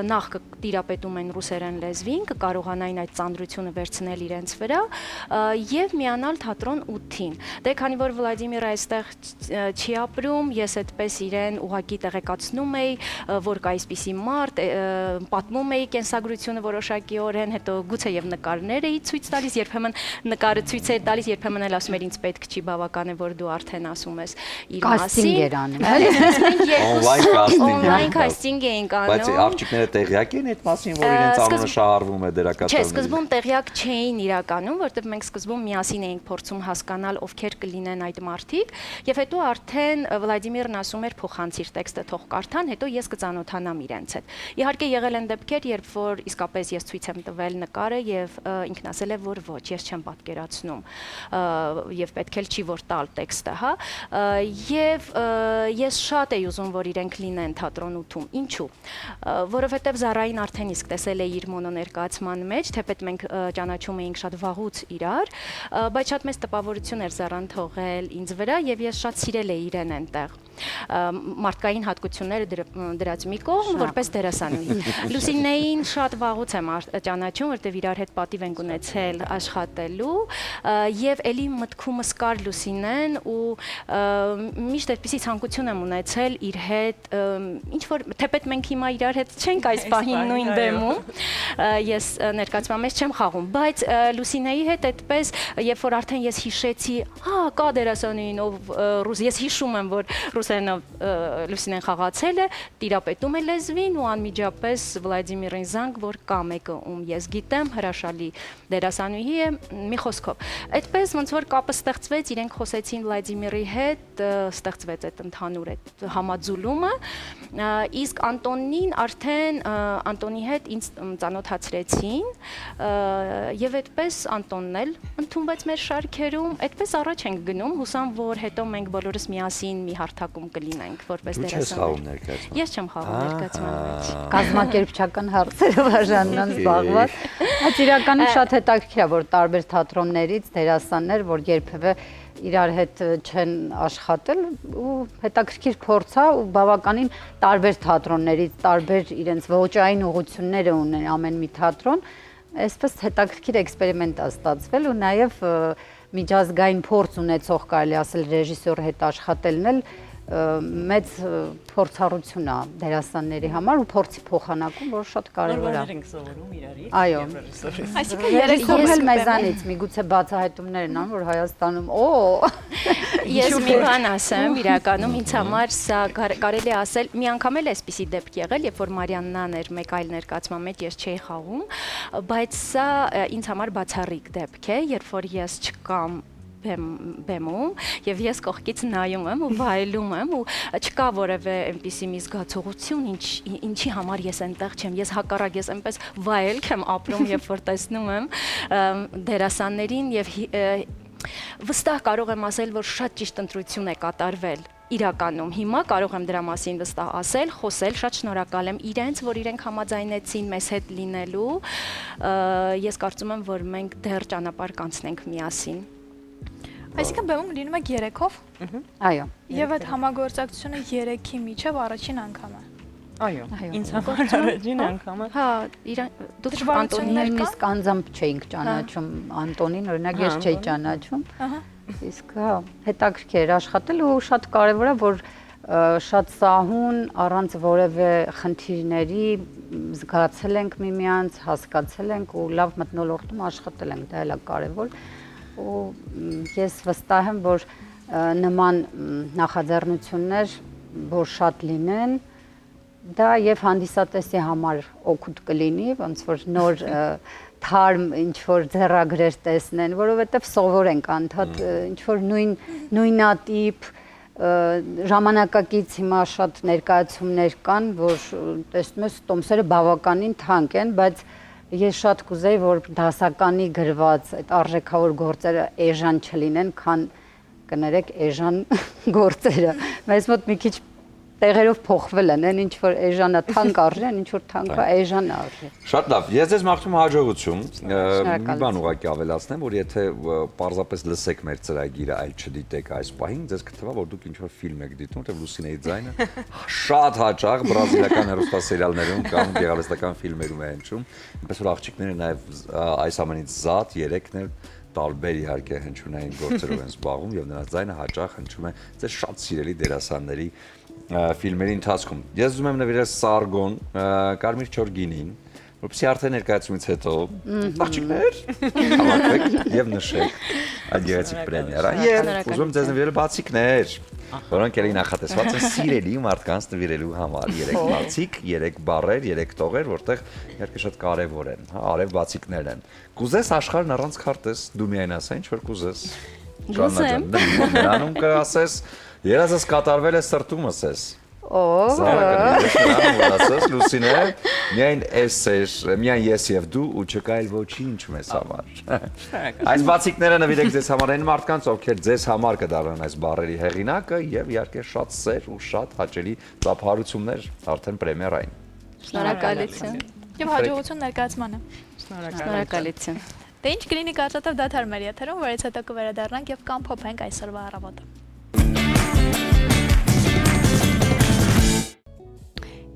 նախ կտիրապետում են ռուսերեն լեզվին, կկարողանային այդ ծանրությունը վերցնել իրենց վրա եւ միանալ թատրոն 8-ին։ Դե քանի որ Վլադիմիրը այստեղ չի ապրում, ես այդպես իրեն ուղակի տեղեկացնում էի, որ կա այսպիսի մարդ, պատմում էի կենսագրությունը որոշակիորեն, հետո գուցե եւ նկարներ էի ցույց տալիս, երբեմն նկարը ցույց էր տալիս, երբեմն էլ ասում էր ինձ պետք չի, բավական է որ դու արդեն ասում ես իր մասին։ Օնլայն կաստինգ էինք անում։ Բայց աղջիկները տեղյակ են այդ մասին, որ իրենց անունը շահառվում է դերակատարների։ Չէ, սկզբում տեղյակ չէին իրականում, որտեղ մենք սկզբում միասին էինք փորձում հասկանալ ովքեր կլինեն այդ մարդիկ, եւ հետո արդեն Վլադիմիրն ասում էր փոխանցիր տեքստը թող կարդան, հետո ես կծանոթանամ իրենց հետ։ Իհարկե եղել են դեպքեր, երբ որ իսկապես ես ցույց եմ տվել նկարը եւ ինքն ասել է որ ոչ, ես չեմ պատկերացնում եւ պետք էլ չի որ տալ տեքստը, հա, եւ ես շատ էի ուզում որ իրենք լինեն թատրոն 8-ում։ Ինչու՞։ Որովհետեւ Զարային արդեն իսկ տեսել է իր մոնոներկայացման մեջ, թեպետ մենք ճանաչում էինք շատ վաղուց իրար, բայց շատ մեծ տպավորություն էր Զարան թողել ինձ վրա եւ ես շատ սիրել էի իրեն այնտեղ։ Մարդկային հատկությունները դրած մի կողմ, որպես դերասանուհի։ Լուսինեին շատ վաղուց եմ ճանաչում, որտեղ իրար հետ պատիվ ենք ունեցել աշխատելու եւ էլի մտքումս կար Լուսինեն ու միշտ այդպիսի ցանկություն եմ ունեցել իր հետ, ինչ որ թեպետ մենք հիմա իրար հետ չենք այս պահին նույն բեմում, ես ներկայացման մեջ չեմ խաղում, բայց Լուսինեի հետ այդպես, երբ որ արդեն ես հիշեցի, հա, կա դերասանուհին, ով ռուս, ես հիշում եմ, որ Լուսինեն խաղացել է, տիրապետում է լեզվին ու անմիջապես Վլադիմիրին զանգ, որ կա մեկը, ում ես գիտեմ, հրաշալի դերասանուհի է, մի խոսքով։ Այդպես ոնց որ կապը ստեղծվեց, իրենք խոսեցին Վլադիմիրի հետ, ստեղծվեց այդ ընդհանուր այդ համաձուլումը, իսկ Անտոնին արդեն Անտոնի հետ ինձ ծանոթացրեցին եւ այդպես Անտոնն էլ ընդունվեց մեր շարքերում, այդպես առաջ ենք գնում, հուսամ որ հետո մենք բոլորս միասին մի հարթակում կլինենք որպես դերասաններ։ Ես չեմ խաղում ներկայացման մեջ։ Կազմակերպչական հարցերով արժանանան զբաղված։ Բայց իրականում շատ հետաքրքիր է որ տարբեր թատրոններից դերասաններ, որ երբևէ իրար հետ չեն աշխատել ու հետաքրքիր փորձ է ու բավականին տարբեր թատրոններից տարբեր իրենց ոճային ուղղությունները ունեն ամեն մի թատրոն, այսպես հետաքրքիր էքսպերիմենտ է ստացվել ու նաև միջազգային փորձ ունեցող կարելի ասել ռեժիսորի հետ աշխատելն էլ մեծ փորձառություն է դերասանների համար ու փորձի փոխանակում, որ շատ կարևոր է։ ենք սովորում իրարից։ Այո։ Այսինքն երեքով էլ մեզանից միգուցե բացահայտումներ են անում, որ Հայաստանում Ես մի բան ասեմ, իրականում ինձ համար սա կարելի է ասել, մի անգամ էլ էսպիսի դեպք եղել, երբ որ Մարիաննան էր մեկ այլ ներկայացման մեջ, ես չէի խաղում, բայց սա ինձ համար բացառիկ դեպք է, երբ որ ես չկամ բեմում եւ ես կողքից նայում եմ ու վայելում եմ ու չկա որևէ այնպիսի մի զգացողություն ինչի համար ես այնտեղ չեմ, ես հակառակ ես այնպես վայելք եմ ապրում երբ որ տեսնում եմ դերասաններին եւ վստահ կարող եմ ասել որ շատ ճիշտ ընտրություն է կատարվել իրականում հիմա կարող եմ դրա մասին վստահ ասել, խոսել, շատ շնորհակալ եմ իրենց, որ իրենք համաձայնեցին մեզ հետ լինելու, ես կարծում եմ որ մենք դեռ ճանապարհ կանցնենք միասին։ Այսինքն բեմում լինում եք երեքով։ Այո։ Եվ այդ համագործակցությունը երեքի միջև առաջին անգամ է։ Այո, ինձ համար առաջին անգամ է։ Հա, դուք Անտոնին նույնիսկ անձամբ չէինք ճանաչում Անտոնին, օրինակ ես չէի ճանաչում։ Իսկ հա, հետաքրքիր աշխատել ու շատ կարևոր է որ շատ սահուն առանց որևէ խնդիրների զգացել ենք միմյանց, հասկացել ենք ու լավ մթնոլորտում աշխատել ենք, դա էլ է կարևոր։ Ու ես վստահ եմ, որ նման նախաձեռնություններ որ շատ լինեն, դա եւ հանդիսատեսի համար օգուտ կլինի, ոնց որ նոր թարմ ինչ որ ձեռագրեր տեսնեն, որովհետեւ սովոր ենք անդադ ինչ որ նույնատիպ ժամանակակից հիմա շատ ներկայացումներ կան, որ տեսնում ես տոմսերը բավականին թանկ են, բայց ես շատ կուզեի, որ դասականի գրված այդ արժեքավոր գործերը էժան չլինեն, քան կներեք էժան գործերը։ Մեզ մոտ մի քիչ տեղերով փոխվել են, այն ինչ որ էժանա թանկ արժի, այն ինչ որ թանկա էժան արժի։ Շատ լավ։ Ես ձեզ մաղթում հաջողություն։ Մի բան ուղղակի ավելացնեմ, որ եթե պարզապես լսեք մեր ծրագիրը, այլ չդիտեք այս պահին, ձեզ կթվա, որ դուք ինչ-որ ֆիլմ եք դիտում, որտեղ Լուսինեի ձայնը շատ հաճախ բրազիլական հեռուստասերիալներում կամ գեղարվեստական ֆիլմերում է հնչում, այնպես որ աղջիկները նաև այս ամենից զատ երեքն էլ տարբեր իհարկե հնչյունային գործերով են զբաղվում եւ նրանց ձայնը հաճախ հնչում է ձեր շատ սիրելի դերասանների ֆիլմերի ընթացքում։ Ես ուզում եմ նվիրել Սարգոն, Կարմիր Չոր գինին, որպեսզի արդեն ներկայացումից հետո աղջիկներ հավաքվեք եւ նշեք այդ գեղեցիկ պրեմիերան։ Եվ ուզում եմ ձեզ նվիրել բացիկներ, որոնք ելի նախատեսված են սիրելի մարդկանց նվիրելու համար։ 3 բացիկ, 3 բառեր, 3 տողեր, որտեղ իհարկե շատ կարեւոր են, հա, արև բացիկներ են։ Կուզես աշխարհն առանց քարտես, դու միայն ասա ինչ որ կուզես։ Գուցեմ։ Նրանում կասես, երազս կատարվել է սրտումս ես։ Լուսինե, միայն միայն ես եւ դու ու չկա էլ ոչինչ մեզ համար։ Այս բացիկները նվիրեք ձեզ համար այն մարդկանց, ովքեր ձեզ համար կդառնան այս բառերի հեղինակը եւ իհարկե շատ սեր ու շատ հաճելի ծափարություններ արդեն պրեմիերային։ Շնորհակալություն։ Եվ հաջողություն ներկայացմանը։ Շնորհակալություն։ Դե ինչ կլինի կարծատև դադար մեր եթերում, որից հետո կվերադառնանք եւ կամփոփենք այսօրվա առավոտը։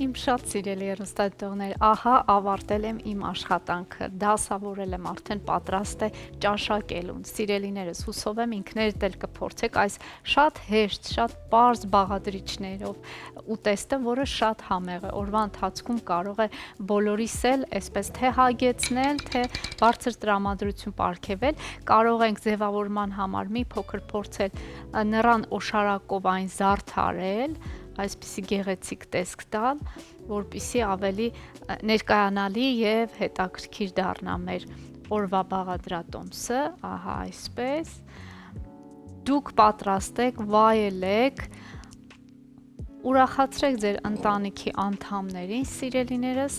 Իմ շատ սիրելի հեռուստադիտողներ, ահա ավարտել եմ իմ աշխատանքը, դասավորել եմ, արդեն պատրաստ է ճաշակելուն։ Սիրելիներս, հուսով եմ ինքներդ էլ կփորձեք այս շատ հեշտ, շատ պարզ բաղադրիչներով ուտեստը, որը շատ համեղ է։ Օրվա ընթացքում կարող է բոլորիս էլ այսպես թե հագեցնել, թե բարձր տրամադրություն պարգևել։ Կարող ենք ձևավորման համար մի փոքր փորձել նռան օշարակով այն զարդարել, այսպիսի գեղեցիկ տեսք տալ, որպիսի ավելի ներկայանալի եւ հետաքրքիր դառնա մեր օրվա բաղադրատոմսը, ահա այսպես։ Դուք պատրաստ եք, վայելեք, ուրախացրեք ձեր ընտանիքի անդամներին, սիրելիներս,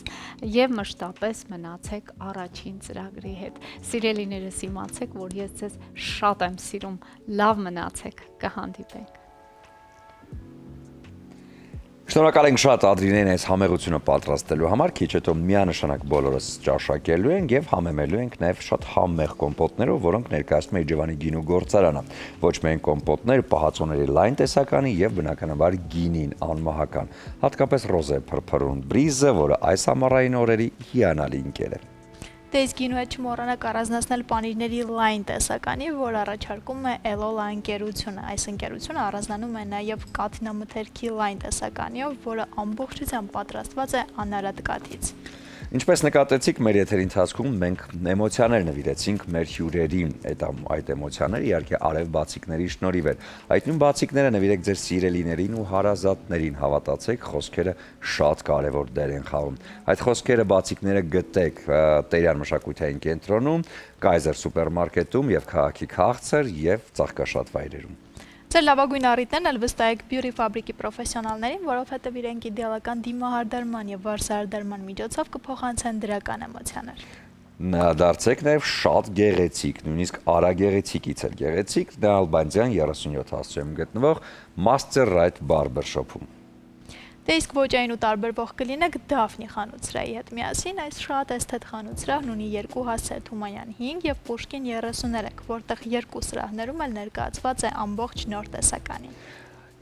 եւ մշտապես մնացեք առաջին ծրագրի հետ։ Սիրելիներս, իմացեք, որ ես ձեզ շատ եմ սիրում, լավ մնացեք, կհանդիպենք։ Շնորհակալ ենք շատ Ադրինեն այս համեղությունը պատրաստելու համար, քիչ հետո միանշանակ բոլորս ճաշակելու ենք եւ համեմելու ենք նաեւ շատ համեղ կոմպոտներով, որոնք ներկայացնում է Իջևանի գինու գործարանը։ Ոչ միայն կոմպոտներ, պահածոների լայն տեսականի եւ բնականաբար գինին անմահական, հատկապես ռոզե փրփրուն բրիզը, որը այս ամառային օրերի հիանալի ընկեր է։ Դե իսկ գինու հետ չմոռանաք առանձնացնել պանիրների լայն տեսականի, որ առաջարկում է Էլոլա ընկերությունը։ Այս ընկերությունը առանձնանում է նաև կաթնամթերքի լայն տեսականիով, որը ամբողջությամբ պատրաստված է անարատ կաթից։ Ինչպես նկատեցիք, մեր եթերի ընթացքում մենք էմոցիաներ նվիրեցինք մեր հյուրերին, այդ էմոցիաները իհարկե արև բացիկների շնորհիվ էր։ Այդ նույն բացիկները նվիրեք ձեր սիրելիներին ու հարազատներին, հավատացեք, խոսքերը շատ կարևոր դեր են խաղում։ Այդ խոսքերը բացիկները գտեք Տերյան մշակութային կենտրոնում, Կայզեր սուպերմարկետում եւ քաղաքի քաղցր եւ ծաղկաշատ վայրերում։ Ձեր լավագույն առիթներն էլ վստահեք Beauty Fabric-ի պրոֆեսիոնալներին, որովհետև իրենք իդեալական դիմահարդարման եւ վարսահարդարման միջոցով կփոխանցեն դրական էմոցիաներ։ Դարձեք նաև շատ գեղեցիկ, նույնիսկ արագեղեցիկից էլ գեղեցիկ, դա Ալբանյան 37 հասցեում գտնվող Master Right Barber Shop-ում։ Դե իսկ ոճային ու տարբերվող կլինեք Դաֆնի խանութսրահի հետ միասին, այս շատ էսթետ խանութսրահն ունի 2 հասցե Թումանյան 5 եւ Պուշկին 33, որտեղ 2 սրահներում էլ ներկայացված է ամբողջ նոր տեսականին։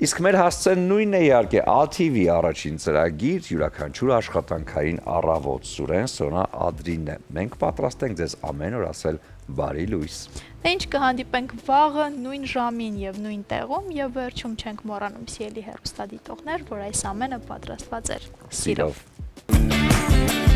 Իսկ մեր հասցեն նույնն է իհարկե ATV առաջին ծրագիր, յուրաքանչյուր աշխատանքային առավոտ Սուրեն Սոնա Ադրինն է։ Մենք պատրաստ ենք ձեզ ամեն օր ասել բարի լույս։ Դե ինչ կհանդիպենք վաղը նույն ժամին եւ նույն տեղում եւ վերջում չենք մոռանում սիրելի հեռուստադիտողներ, որ այս ամենը պատրաստված էր սիրով։